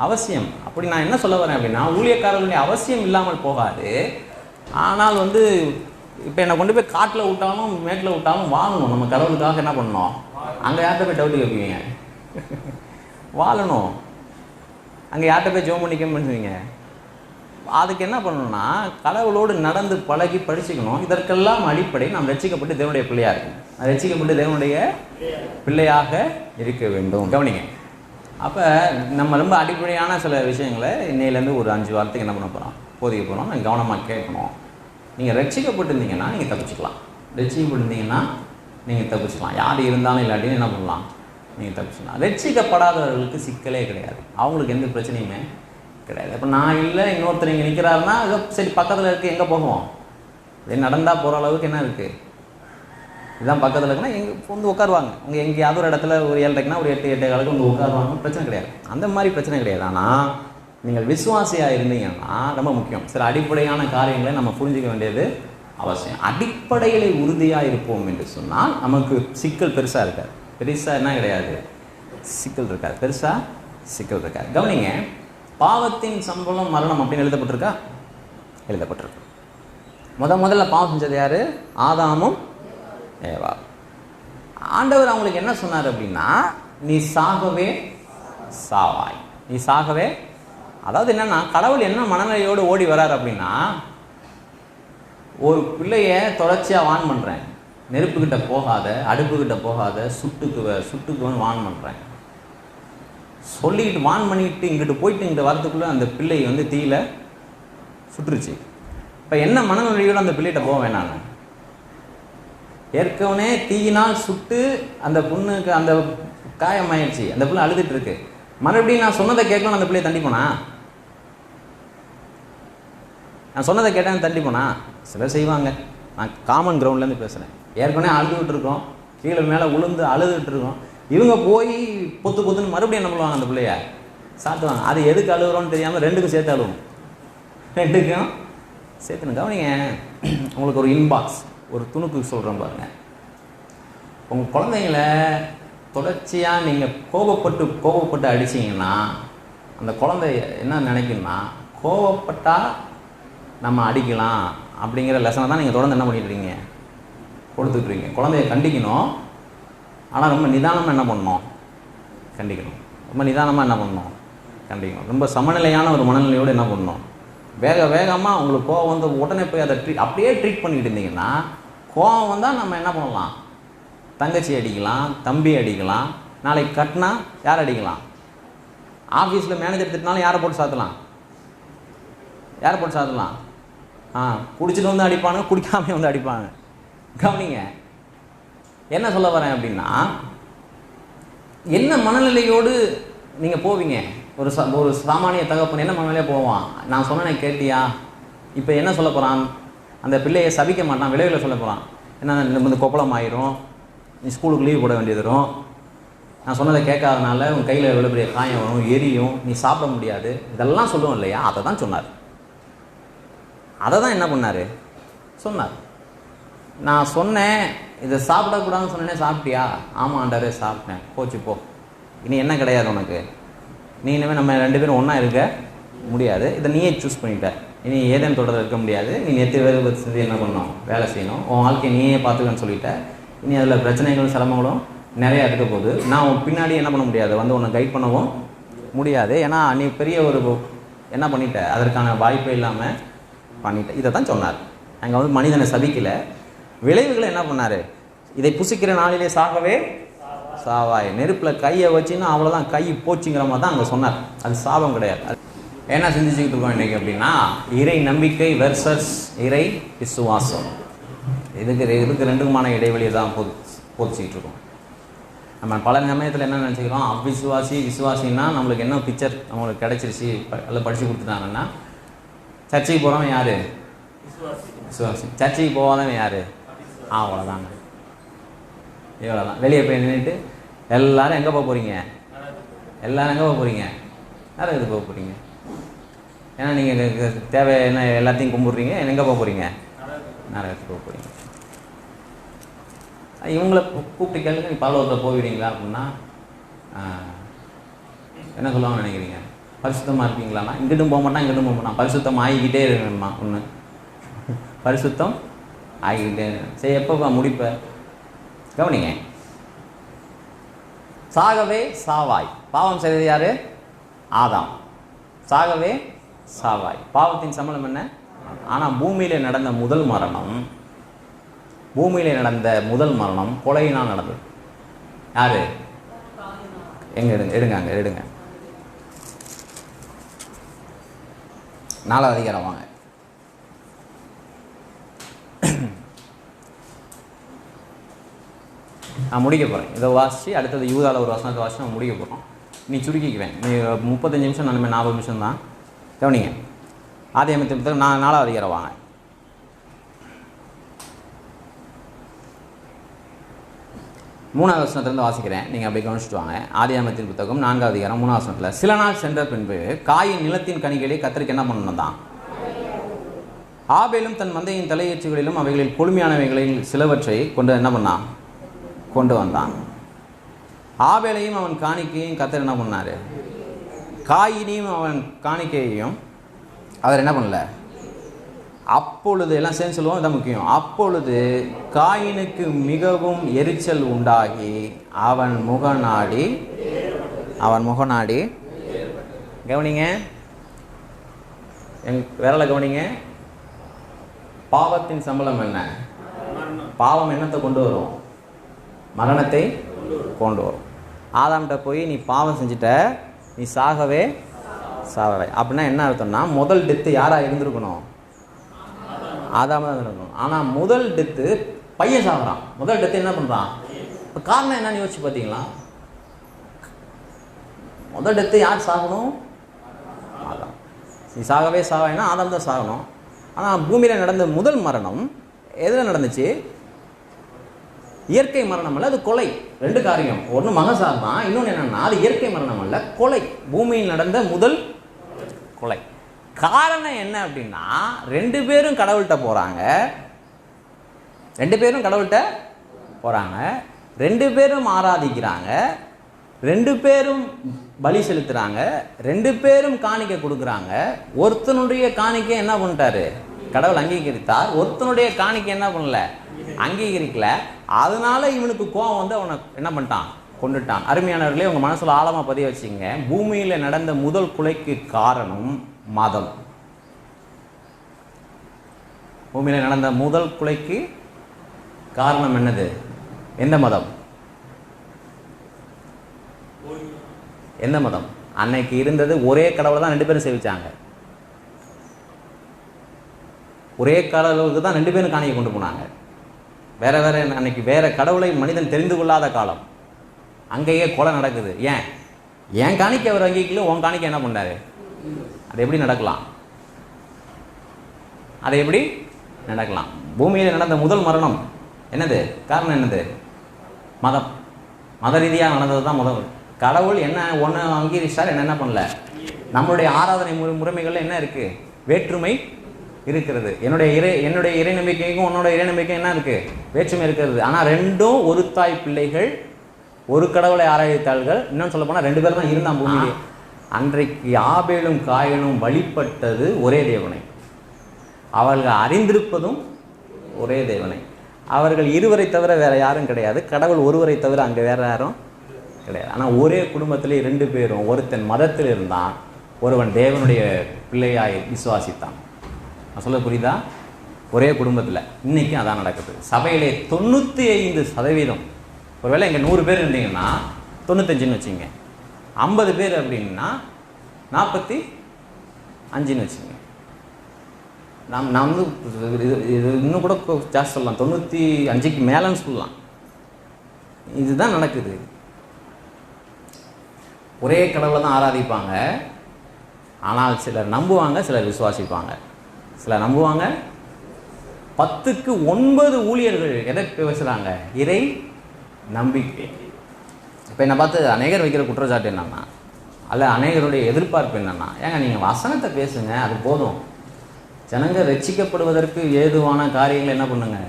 அவசியம். அப்படி நான் என்ன சொல்ல வரேன் அப்படின்னா, ஊழியக்காரர்களுடைய அவசியம் இல்லாமல் போகாது. ஆனால் இப்போ என்னை கொண்டு போய் காட்டில் விட்டாலும் மேட்டில் விட்டாலும் வாழணும். நம்ம கடவுளுக்காக என்ன பண்ணணும், அங்கே யார்கிட்ட போய் டவுட்டு கேட்பீங்க, வாழணும். அங்கே யார்கிட்ட போய் ஜோம் பண்ணிக்க பண்ணுவீங்க. அதுக்கு என்ன பண்ணணும்னா கடவுளோடு நடந்து பழகி படிச்சுக்கணும். இதற்கெல்லாம் அடிப்படை நாம் ரட்சிக்கப்பட்டு தேவனுடைய பிள்ளையாக இருக்கணும். ரட்சிக்கப்பட்டு தேவனுடைய பிள்ளையாக இருக்க வேண்டும். கவனிங்க. அப்போ நம்ம ரொம்ப அடிப்படையான சில விஷயங்களை இன்னையிலேருந்து ஒரு 5 வாரத்துக்கு என்ன பண்ண போகிறோம், போதிக்க போகிறோம். நாங்கள் கவனமாக கேட்கணும். நீங்கள் ரட்சிக்கப்பட்டிருந்தீங்கன்னா நீங்கள் தப்பிச்சுக்கலாம். ரட்சிக்கப்பட்டிருந்தீங்கன்னா நீங்கள் தப்பிச்சுக்கலாம். யார் இருந்தாலும் இல்லாட்டியும் என்ன பண்ணலாம், நீங்கள் தப்பிச்சுக்கலாம். ரட்சிக்கப்படாதவர்களுக்கு சிக்கலே கிடையாது. அவங்களுக்கு எந்த பிரச்சனையுமே கிடையாது. இப்போ நான் இல்லை, இன்னொருத்தர் இங்கே நிற்கிறாருன்னா சரி பக்கத்தில் இருக்குது, எங்கே போகுவோம், இது நடந்தால் போகிற அளவுக்கு என்ன இருக்குது, இதுதான் பக்கத்தில் இருக்குன்னா எங்கே உட்காருவாங்க. உங்கள் எங்கேயாவது ஒரு இடத்துல ஒரு 7:30க்குனா ஒரு 8-8:15 உட்காருவாங்க. பிரச்சனை கிடையாது. அந்த மாதிரி பிரச்சனை கிடையாது. ஆனால் நீங்கள் விசுவாசியாக இருந்தீங்கன்னா ரொம்ப முக்கியம். சில அடிப்படையான காரியங்களை நம்ம புரிஞ்சிக்க வேண்டியது அவசியம். அடிப்படைகளை உறுதியாக இருப்போம் என்று சொன்னால் நமக்கு சிக்கல் பெருசாக இருக்காது. பெருசாக என்ன கிடையாது, சிக்கல் இருக்காது. பெருசாக சிக்கல் இருக்காது. கவனிங்க. பாவத்தின் சம்பளம் மரணம் அப்படின்னு எழுதப்பட்டிருக்கா? எழுதப்பட்டிருக்கு. முதல்ல பாவம் செஞ்சது யாரு? ஆதாமும் ஏவா. ஆண்டவர் அவங்களுக்கு என்ன சொன்னார் அப்படின்னா, நீ சாகவே சாவாய், நீ சாகவே. அதாவது என்னன்னா, கடவுள் என்ன மனநிலையோடு ஓடி வரார் அப்படின்னா, ஒரு தொடர்ச்சியாக வான் பண்ணுறேன், நெருப்புக்கிட்ட போகாத, அடுப்புக்கிட்ட போகாத, சுட்டுக்குவன்னு வான் பண்ணுறேன் சொல்லிக்கிட்டு வான் பண்ணிக்கிட்டு இங்கிட்டு போயிட்டு இங்கிட்ட வரத்துக்குள்ளே அந்த பிள்ளை தீயில சுட்டுருச்சு. இப்போ என்ன மனநிலையோடு அந்த பிள்ளைகிட்ட போவேன் நான்? ஏற்கனவே தீயினால் சுட்டு அந்த பொண்ணுக்கு அந்த காயமாயிடுச்சு, அந்த பிள்ளை அழுதுட்டு இருக்கு. மறுபடியும் நான் சொன்னதை கேட்கணும், அந்த பிள்ளையை தண்டிப்போனா? நான் சொன்னதை கேட்டேன் தண்டிப்போனா? சிலர் செய்வாங்க. நான் காமன் கிரவுண்ட்லேருந்து பேசுகிறேன். ஏற்கனவே அழுதுகிட்டு இருக்கோம், கீழே மேலே உளுந்து அழுதுகிட்டு இருக்கோம். இவங்க போய் பொத்துன்னு மறுபடியும் என்ன பண்ணுவாங்க, அந்த பிள்ளைய சாத்துவாங்க. அது எதுக்கு அழுகுறோன்னு தெரியாமல் 2க்கும் சேர்த்து அழுவும். 2க்கும் சேர்த்துன்னு. கவனிங்க. உங்களுக்கு ஒரு இன்பாக்ஸ், ஒரு துணுக்கு சொல்கிறேன் பாருங்கள். உங்கள் குழந்தைங்கள தொடர்ச்சியாக நீங்கள் கோபப்பட்டு அடிச்சிங்கன்னா அந்த குழந்தை என்ன நினைக்குன்னா, கோபப்பட்டால் நம்ம அடிக்கலாம் அப்படிங்கிற லெசனை தான் நீங்கள் தொடர்ந்து என்ன பண்ணிட்டுருக்கீங்க, கொடுத்துட்ருக்கீங்க. குழந்தைய கண்டிக்கணும், ஆனால் ரொம்ப நிதானமாக என்ன பண்ணணும், கண்டிக்கணும். ரொம்ப நிதானமாக என்ன பண்ணணும், கண்டிக்கணும். ரொம்ப சமநிலையான ஒரு மனநிலையோடு என்ன பண்ணணும், வேகமாக உங்களுக்கு கோவம் உடனே போய் அதை அப்படியே ட்ரீட் பண்ணிக்கிட்டு இருந்தீங்கன்னா, கோவம் வந்தால் நம்ம என்ன பண்ணலாம், தங்கச்சி அடிக்கலாம், தம்பி அடிக்கலாம். நாளைக்கு கட்டினா யார் அடிக்கலாம்? ஆஃபீஸில் மேனேஜர் திட்டினாலும் யாரை போட்டு சாத்தலாம்? குடிச்சிட்டு அடிப்பானுங்க, குடிக்காமல் அடிப்பாங்க. கவனிங்க. என்ன சொல்ல வரேன் அப்படின்னா, என்ன மனநிலையோடு நீங்கள் போவீங்க? ஒரு சாமானிய தகப்பன் என்ன மனநிலையாக போவான்? நான் சொன்னேன் கேட்டியா? இப்போ என்ன சொல்ல போகிறான்? அந்த பிள்ளையை சபிக்க மாட்டான், விளைவில் சொல்ல போகிறான். என்ன கொப்பளம் ஆயிரும், நீ ஸ்கூலுக்கு லீவ் போட வேண்டியது வரும், நான் சொன்னதை கேட்காதனால உன் கையில் எவ்வளோ பெரிய காயம் வரும், எரியும், நீ சாப்பிட முடியாது, இதெல்லாம் சொல்லுவோம் இல்லையா? அதை தான் சொன்னார். அதை தான் என்ன பண்ணார், சொன்னார். நான் சொன்னேன் இதை சாப்பிடக்கூடாதுன்னு சொன்னேனே, சாப்பிட்டியா? ஆமாம் ஆண்டவரே சாப்பிட்டேன். போச்சு போ, இனி என்ன கிடையாது உனக்கு, நீ இனிமேல் நம்ம 2 பேரும் ஒன்றா இருக்க முடியாது, இதை நீயே சூஸ் பண்ணிட்ட, இனி ஏதேனும் தொடர்ந்து இருக்க முடியாது, நீ நெத்தி வேறு செஞ்சு என்ன பண்ணணும், வேலை செய்யணும், உன் வாழ்க்கையை நீயே பார்த்துக்கன்னு சொல்லிட்டேன். இனி அதில் பிரச்சனைகளும் சிரமங்களும் நிறையா இருக்க போகுது. நான் உன் பின்னாடி என்ன பண்ண முடியாது, உன்னை கைட் பண்ணவும் முடியாது. ஏன்னா நீ பெரிய ஒரு என்ன பண்ணிட்ட, அதற்கான வாய்ப்பே இல்லாமல் பண்ணிட்ட. இதை தான் சொன்னார். அங்கே மனிதனை சபிக்கலை, விளைவுகளை என்ன பண்ணார், இதை புசிக்கிற நாளிலே சாகவே சாவாய், நெருப்பில் கையை வச்சுன்னா அவ்வளோதான், கை போச்சுங்கிற மாதிரி தான் அங்கே சொன்னார். அது சாபம் கிடையாது. என்ன சிந்திச்சுக்கிட்டு இருக்கோம் இன்றைக்கி அப்படின்னா, இறை நம்பிக்கை வெர்சஸ் இறை விசுவாசம். இதுக்கு 2க்குமான இடைவெளியை தான் போதிச்சுக்கிட்டு இருக்கோம். நம்ம பல சமயத்தில் என்ன நினச்சிக்கிறோம், அவ்விசுவாசி விசுவாசின்னா நம்மளுக்கு என்ன பிக்சர் நம்மளுக்கு கிடச்சிருச்சு, எல்லாம் படித்து கொடுத்துட்டாங்கன்னா, சர்ச்சைக்கு போகிறவன் யார்? விசுவாசி. சர்ச்சைக்கு போகாதவன் யார்? அவ்வளோதாங்க, இவ்வளோதான். வெளியே போய் நின்றுட்டு எல்லோரும் எங்கே போக போகிறீங்க? எல்லோரும் எங்கே போக போகிறீங்க? நரகத்துக்கு போக போகிறீங்க. ஏன்னா நீங்கள் தேவை என்ன எல்லாத்தையும் கும்பிட்றீங்க, எங்கே போக போகிறீங்க? நரகத்துக்கு போக போகிறீங்க. இவங்களை கூப்பிட்டு கேளுங்க, நீ பரலோகத்தில் போயிடுவீங்களா அப்படின்னா என்ன சொல்லுவாங்க நினைக்கிறீங்க? பரிசுத்தமாக இருப்பீங்களாண்ணா? இங்கிட்டும் போக மாட்டான், இங்கிட்டும் போக மாட்டான். பரிசுத்தம் ஆகிக்கிட்டே இருக்கணும்மா. ஒன்று பரிசுத்தம் ஆகிக்கிட்டே. சரி, எப்போ முடிப்ப? கவனிங்க. சாகவே சாவாய். பாவம் செய்தது யாரு? ஆதாம். சாகவே சாவாய். பாவத்தின் சம்பளம் என்ன? ஆனால் பூமியில் நடந்த முதல் மரணம் கொலையினால் நடந்தது. யாரு? எங்க எடுங்க அங்க எடுங்க. 4வது அதிகாரம் வாங்க. நான் முடிக்க போகிறேன். இதை வாசித்து அடுத்தது யூதாவில் ஒரு வசனத்தை வாசித்து நான் முடிக்க போகிறோம். நீ சுருக்கிக்குவேன். நீ 35 நிமிஷம், நான் 40 நிமிஷம் தான். கவனிங்க. ஆதியாகமத்தின் புத்தகம் 4வது அதிகாரம் வாங்க. 3வது வசனத்திலிருந்து வாசிக்கிறேன், நீங்கள் அப்படி கவனிச்சுட்டு வாங்க. ஆதியாகமத்தின் புத்தகம் 4வது அதிகாரம் 3வது வசனத்தில், சில நாள் சென்ற பின்பு காயின் நிலத்தின் கனிகளை கத்தருக்கு என்ன பண்ணணும் தான்? ஆபேலும் தன் மந்தையின் தலையீச்சுகளிலும் அவைகளில் கொழுமையானவைகளில் சிலவற்றை கொண்டு வந்தான். ஆபேலையும் அவன் காணிக்கையும் கத்தர் என்ன பண்ணார்? காயினையும் அவன் காணிக்கையையும் அவர் என்ன பண்ணல? அப்பொழுது எல்லாம் சேர்ந்து சொல்லுவோம், இதான் முக்கியம். அப்பொழுது காயினுக்கு மிகவும் எரிச்சல் உண்டாகி அவன் முகநாடி கவனிங்க, விரலை கவனிங்க. பாவத்தின் சம்பளம் என்ன? பாவம் என்னத்தை கொண்டு வரும்? மரணத்தை கொண்டு வரும். ஆதாம்கிட்ட போய் நீ பாவம் செஞ்சுட்ட, நீ சாகவே அப்படின்னா என்ன அர்த்தம்னா, முதல் டெத்து யாராக இருந்திருக்கணும்? ஆதாம் தான் இருக்கணும். ஆனால் முதல் டெத்து பையன் சாகுறான். முதல் டெத்து என்ன பண்ணுறான்? இப்போ காரணம் என்னன்னு யோசிச்சு பார்த்தீங்களா? முதல் டெத்து யார் சாகணும்? ஆதாம். நீ சாகவே சாவேன்னா ஆதாம் தான் சாகணும். ஆனால் பூமியில் நடந்த முதல் மரணம் எதில் நடந்துச்சு? இயற்கை மரணம் அல்ல, அது கொலை. 2 காரியம். ஒன்று மகசார் தான், இன்னொன்று என்னன்னா அது இயற்கை மரணம் அல்ல, கொலை. பூமியில் நடந்த முதல் கொலை. காரணம் என்ன அப்படின்னா, 2 பேரும் கடவுள்கிட்ட போறாங்க. 2 பேரும் ஆராதிக்கிறாங்க. 2 பேரும் பலி செலுத்துறாங்க. 2 பேரும் காணிக்கை கொடுக்குறாங்க. ஒருத்தனுடைய காணிக்கை என்ன பண்ணிட்டாரு? கடவுள் அங்கீகரித்தார். ஒருத்தனுடைய காணிக்கை என்ன பண்ணல? அங்கீகரிக்கல. அதனால இவனுக்கு கோபம் வந்து அவனை என்ன பண்ணிட்டான்? கொண்டுட்டான். அருமையானவர்களே, உங்க மனசுல ஆழமா பதிய வச்சுங்க. பூமியில நடந்த முதல் கொலைக்கு காரணம் மதம். பூமியில நடந்த முதல் கொலைக்கு காரணம் என்னது? எந்த மதம்? எந்த மதம்? அன்னைக்கு இருந்தது ஒரே கடவுளை தான் 2 பேரும் சேவிச்சாங்க. ஒரே கடவுளுக்கு தான் 2 பேரும் காணிக்கை கொண்டு போனாங்க. வேற அன்னைக்கு வேற கடவுளை மனிதன் தெரிந்து கொள்ளாத காலம். அங்கேயே கொலை நடக்குது. ஏன் காணிக்கை அவர் அங்கீகரிக்கல, உன் காணிக்கை என்ன பண்ணாரு? அது எப்படி நடக்கலாம்? பூமியில் நடந்த முதல் மரணம் என்னது? காரணம் என்னது? மத ரீதியாக நடந்தது தான் முதல். கடவுள் என்ன ஒன்று அங்கீகரிச்சார், என்ன பண்ணல? நம்மளுடைய ஆராதனை முறைமைகள்ல என்ன இருக்கு? வேற்றுமை இருக்கிறது. என்னுடைய இறை நம்பிக்கைக்கும் உன்னோட இறை நம்பிக்கை என்ன இருக்கு? வேற்றுமை இருக்கிறது. ஆனால் 2ம் ஒரு தாய் பிள்ளைகள், ஒரு கடவுளை ஆராய்த்தாள்கள். இன்னும் சொல்ல போனால் 2 பேர் தான் இருந்தான் பூமியிலே. அன்றைக்கு ஆபேலும் காயினும் வழிபட்டது ஒரே தேவனை. அவர்கள் அறிந்திருப்பதும் ஒரே தேவனை. அவர்கள் இருவரை தவிர வேற யாரும் கிடையாது. கடவுள் ஒருவரை தவிர அங்கே வேற யாரும் கிடையாது. ஆனால் ஒரே குடும்பத்திலே 2 பேரும், ஒருத்தன் மதத்தில் இருந்தான், ஒருவன் தேவனுடைய பிள்ளையாய் விசுவாசித்தான். நான் சொல்ல புரியுதா? ஒரே குடும்பத்தில் இன்னைக்கும் அதான் நடக்குது. சபையிலே 95%. ஒருவேளை இங்கே 100 பேர் இருந்தீங்கன்னா 95ன்னு வச்சுங்க. 50 பேர் அப்படின்னா 45ன்னு வச்சுங்க. நான் வந்து இது இன்னும் கூட ஜாஸ்தி சொல்லலாம், 95க்கு மேலேன்னு சொல்லலாம். இதுதான் நடக்குது. ஒரே கடவுளை தான் ஆராதிப்பாங்க. ஆனால் சிலர் நம்புவாங்க, சிலர் விசுவாசிப்பாங்க. சிலர் நம்புவாங்க. 10க்கு 9 ஊழியர்கள் எதை பேசுகிறாங்க? இறை நம்பிக்கை. இப்போ என்னை பார்த்து அநேகர் வைக்கிற குற்றச்சாட்டு என்னன்னா, அல்ல அநேகருடைய எதிர்பார்ப்பு என்னன்னா, ஏங்க நீங்கள் வசனத்தை பேசுங்க, அது போதும். ஜனங்க ரட்சிக்கப்படுவதற்கு ஏதுவான காரியங்களை என்ன பண்ணுங்க,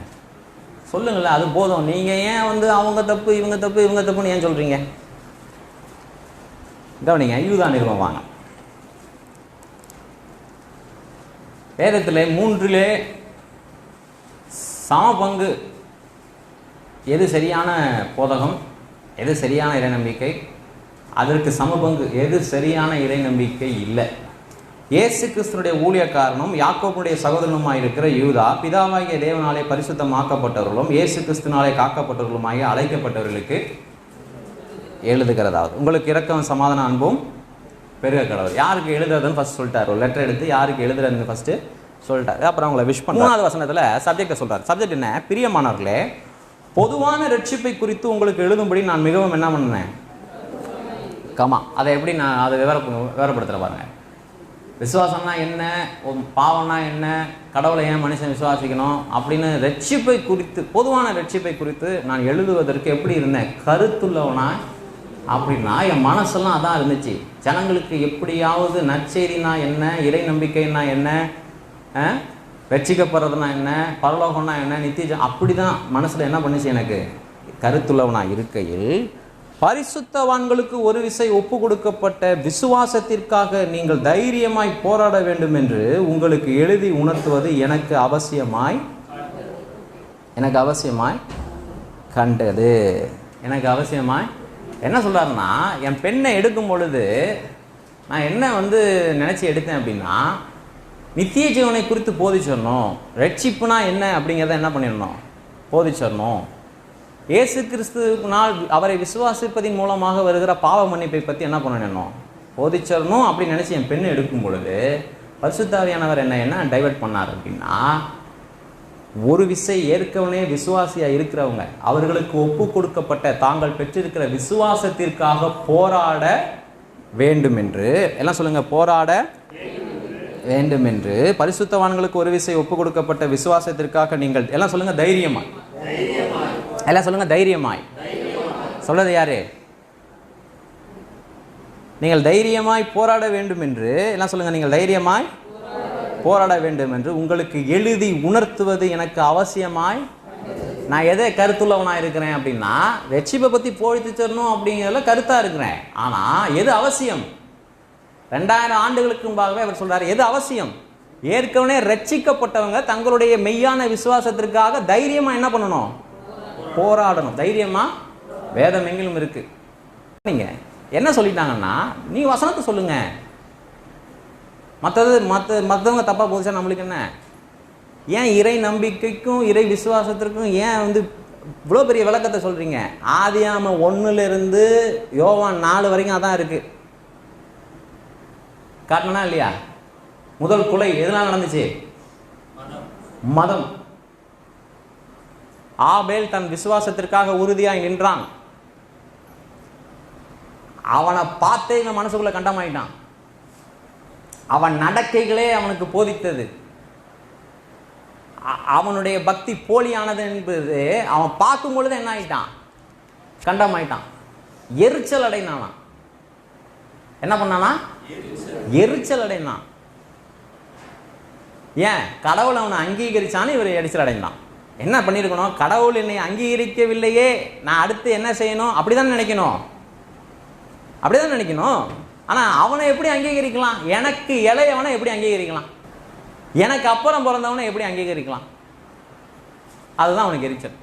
சொல்லுங்களேன், அது போதும். நீங்கள் ஏன் அவங்க தப்பு இவங்க தப்பு இவங்க தப்புன்னு ஏன் சொல்கிறீங்க? கவனிங்க, யூதா நிருபம் வாங்க. வேதத்தில் 3 சம பங்கு. எது சரியான போதகம், எது சரியான இறை நம்பிக்கை, அதற்கு சம பங்கு எது சரியான இறை நம்பிக்கை இல்லை. இயேசு கிறிஸ்துனுடைய ஊழியக்காரனும் யாக்கோபுடைய சகோதரனுமாய் இருக்கிற யூதா, பிதாவாகிய தேவனாலே பரிசுத்தமாக்கப்பட்டவர்களும் இயேசு கிறிஸ்துனாலே காக்கப்பட்டவர்களுமாகிய அழைக்கப்பட்டவர்களுக்கு எழுதுகிறதாவது, உங்களுக்கு இரக்கம் சமாதான அன்பும் பெருக கடவுள். யாருக்கு எழுதுறதுன்னு ஃபர்ஸ்ட் சொல்லிட்டார். ஒரு லெட்டர் எடுத்து யாருக்கு எழுதுறதுன்னு ஃபர்ஸ்ட் சொல்லிட்டாரு. அப்புறம் அவங்களை விஷ் பண்ண 3வது வசனத்தில் சப்ஜெக்டை சொல்றாரு. சப்ஜெக்ட் என்ன? பிரியமானவர்களே, பொதுவான ரட்சிப்பை குறித்து உங்களுக்கு எழுதும்படி நான் மிகவும் என்ன பண்ணேன், கமா. அதை எப்படி நான் அதை விவரப்படுத்துகிற பாருங்க. விசுவாசம்னா என்ன, பாவம்னா என்ன, கடவுளை ஏன் மனுஷன் விசுவாசிக்கணும் அப்படின்னு ரட்சிப்பை குறித்து, பொதுவான ரட்சிப்பை குறித்து நான் எழுதுவதற்கு எப்படி இருந்தேன், கருத்துள்ளவனா. அப்படின்னா என் மனசெல்லாம் அதான் இருந்துச்சு. ஜனங்களுக்கு எப்படியாவது நற்செய்தினா என்ன, இறை நம்பிக்கைன்னா என்ன, ரட்சிக்கப்படுறதுனா என்ன, பரலோகம்னா என்ன, நித்திய, அப்படி தான் மனசில் என்ன பண்ணிச்சு எனக்கு, கருத்துள்ளவனா இருக்கையில் பரிசுத்தவான்களுக்கு ஒரு விசை ஒப்பு கொடுக்கப்பட்ட விசுவாசத்திற்காக நீங்கள் தைரியமாய் போராட வேண்டும் என்று உங்களுக்கு எழுதி உணர்த்துவது எனக்கு அவசியமாய் கண்டது. எனக்கு அவசியமாய் என்ன சொல்றாருன்னா, என் பெண்ணை எடுக்கும் பொழுது நான் என்ன நினைச்சு எடுத்தேன் அப்படின்னா, நித்திய ஜீவனை குறித்து போதிச்சிடணும். ரட்சிப்புனா என்ன அப்படிங்கிறத என்ன பண்ணிடணும், போதிச்சிடணும். இயேசு கிறிஸ்துவினால் அவரை விசுவாசிப்பதின் மூலமாக வருகிற பாவ மன்னிப்பை பற்றி என்ன பண்ணணும், போதிச்சிடணும் அப்படின்னு நினச்சி என் பெண்ணை எடுக்கும் பொழுது பரிசுத்த ஆவியானவர் என்ன டைவர்ட் பண்ணார் அப்படின்னா, ஒரு விசை ஏற்கனவே விசுவாசியாக இருக்கிறவங்க அவர்களுக்கு ஒப்பு கொடுக்கப்பட்ட தாங்கள் பெற்றிருக்கிற விசுவாசத்திற்காக போராட வேண்டும் என்று, எல்லாம் சொல்லுங்க, போராட வேண்டும் என்று, பரிசுத்தவான்களுக்கு ஒரு விசை ஒப்பு கொடுக்கப்பட்ட விசுவாசத்திற்காக நீங்கள் எல்லாம் சொல்லுங்க, தைரியமாய், எல்லாம் சொல்லுங்க, தைரியமாய். சொல்றது யாரு? நீங்கள் தைரியமாய் போராட வேண்டும் என்று, எல்லாம் சொல்லுங்க, நீங்கள் தைரியமாய் போராட வேண்டும் என்று உங்களுக்கு எழுதி உணர்த்துவது எனக்கு அவசியமாய். நான் எதை கருத்துள்ளவனா இருக்கிறேன் அப்படின்னா, ரட்சிப்பை பத்தி போதிச்சிடணும் அப்படிங்கிறதுல கருத்தா இருக்கிறேன். ஆனா எது அவசியம், 2000 ஆண்டுகளுக்கு முன்பாகவே அவர் சொல்றாரு, எது அவசியம், ஏற்கனவே ரட்சிக்கப்பட்டவங்க தங்களுடைய மெய்யான விசுவாசத்திற்காக தைரியமா என்ன பண்ணணும், போராடணும். தைரியமா வேதம் எங்கிலும் இருக்கு. நீங்க என்ன சொல்லிட்டாங்கன்னா, நீ வசனத்தை சொல்லுங்க, மற்றவங்க தப்பா போதிச்சா நம்மளுக்கு என்ன? ஏன் இறை நம்பிக்கைக்கும் இறை விசுவாசத்திற்கும் ஏன் இவ்வளோ பெரிய விளக்கத்தை சொல்றீங்க? ஆதியாகமம் 1 யோவான் 4 வரைக்கும் அதான் இருக்கு. காட்டணா இல்லையா? முதல் கொலை எதனால நடந்துச்சு? மதம். ஆபேல் தன் விசுவாசத்திற்காக உறுதியாய் நின்றான். அவனை பார்த்தே இவன் மனசுக்குள்ள கண்டமாயிட்டான். அவன் நடக்கைகளே அவனுக்கு போதித்தது. அவனுடைய பக்தி போலியானது என்பது அவன் பார்க்கும் பொழுது என்ன ஆயிட்டான், கண்டமாயிட்டான், எரிச்சல் அடைந்தானா. என்ன பண்ணானா? எரிச்சல் அடைந்தான். ஏன்? கடவுள் அவனை அங்கீகரிச்சான்னு இவர் எரிச்சல் அடைந்தான். என்ன பண்ணிருக்கணும்? கடவுள் என்னை அங்கீகரிக்கவில்லையே, நான் அடுத்து என்ன செய்யணும், அப்படிதான் நினைக்கணும், அப்படிதான் நினைக்கணும். ஆனா அவனை எப்படி அங்கீகரிக்கலாம்? எனக்கு இளையவனை எப்படி அங்கீகரிக்கலாம்? எனக்கு அப்புறம் பிறந்தவனை எப்படி அங்கீகரிக்கலாம்? அதுதான் அவனுக்கு எரிச்சல்.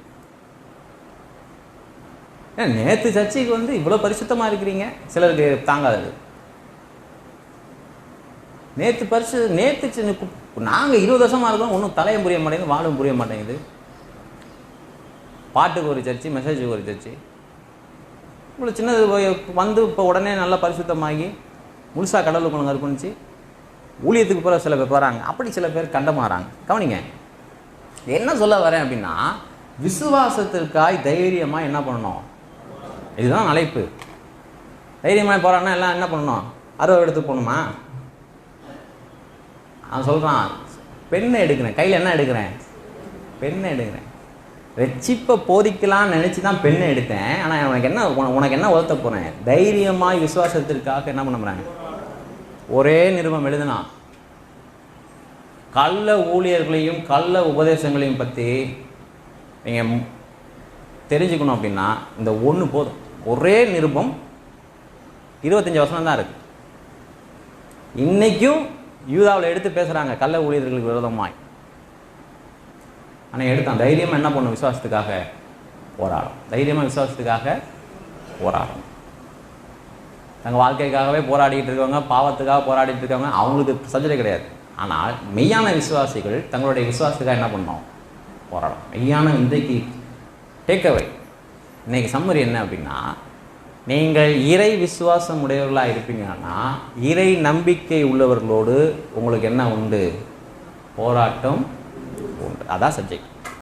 நேத்து சர்ச்சைக்கு இவ்வளவு பரிசுத்தமா இருக்கிறீங்க, சிலருக்கு தாங்காது. நேத்து நாங்க 20 வருஷமா இருக்கோம், ஒன்றும் தலையும் புரிய மாட்டேங்குது, வாழும் புரிய மாட்டேங்குது. பாட்டுக்கு ஒரு சர்ச்சை, மெசேஜுக்கு ஒரு சர்ச்சை. இவ்வளோ சின்னது இப்போ உடனே நல்லா பரிசுத்தமாகி முழுசாக கடவுளுக்குள்ள அர்ப்பணிச்சு ஊழியத்துக்கு போகிற சில பேர் போகிறாங்க. அப்படி சில பேர் கண்டமாறாங்க. கவனிங்க, என்ன சொல்ல வரேன் அப்படின்னா, விசுவாசத்திற்காய் தைரியமாக என்ன பண்ணணும், இதுதான் அழைப்பு. தைரியமாக போகிறான்னா எல்லாம் என்ன பண்ணணும்? அருவா எடுத்து போகணுமா? அவன் சொல்கிறான், பெண்ணை எடுக்கிறேன், கையில் என்ன எடுக்கிறேன்? பெண்ணை எடுக்கிறேன். ரட்சிப்பை போதிக்கலாம்னு நினச்சி தான் பெண்ணை எடுத்தேன். ஆனால் உனக்கு என்ன உதத்த போகிறேன்? தைரியமாய் விசுவாசத்திற்காக என்ன பண்ண போகிறேன்? ஒரே நிருபம் எழுதினான். கள்ள ஊழியர்களையும் கள்ள உபதேசங்களையும் பற்றி நீங்கள் தெரிஞ்சுக்கணும் அப்படின்னா இந்த ஒன்று போதும். ஒரே நிருபம் 25 வசனம் தான் இருக்குது. இன்றைக்கும் யூதாவில் எடுத்து பேசுகிறாங்க கள்ள ஊழியர்களுக்கு விரோதமாய். ஆனால் எடுத்தான். தைரியமாக என்ன பண்ணும்? விசுவாசத்துக்காக போராடும். தைரியமாக விசுவாசத்துக்காக போராடும். தங்கள் வாழ்க்கைக்காகவே போராடிட்டு இருக்கவங்க, பாவத்துக்காக போராடிட்டு இருக்கவங்க, அவங்களுக்கு சர்ஜரி கிடையாது. ஆனால் மெய்யான விசுவாசிகள் தங்களுடைய விசுவாசத்துக்காக என்ன பண்ணோம்? போராடும். மெய்யான இன்றைக்கு டேக்அவே, இன்னைக்கு சம்மரி என்ன அப்படின்னா, நீங்கள் இறை விசுவாசம் உடையவர்களாக இருப்பீங்கன்னா இறை நம்பிக்கை உள்ளவர்களோடு உங்களுக்கு என்ன உண்டு? போராட்டம் உண்டு. அதான் சப்ஜெக்ட்.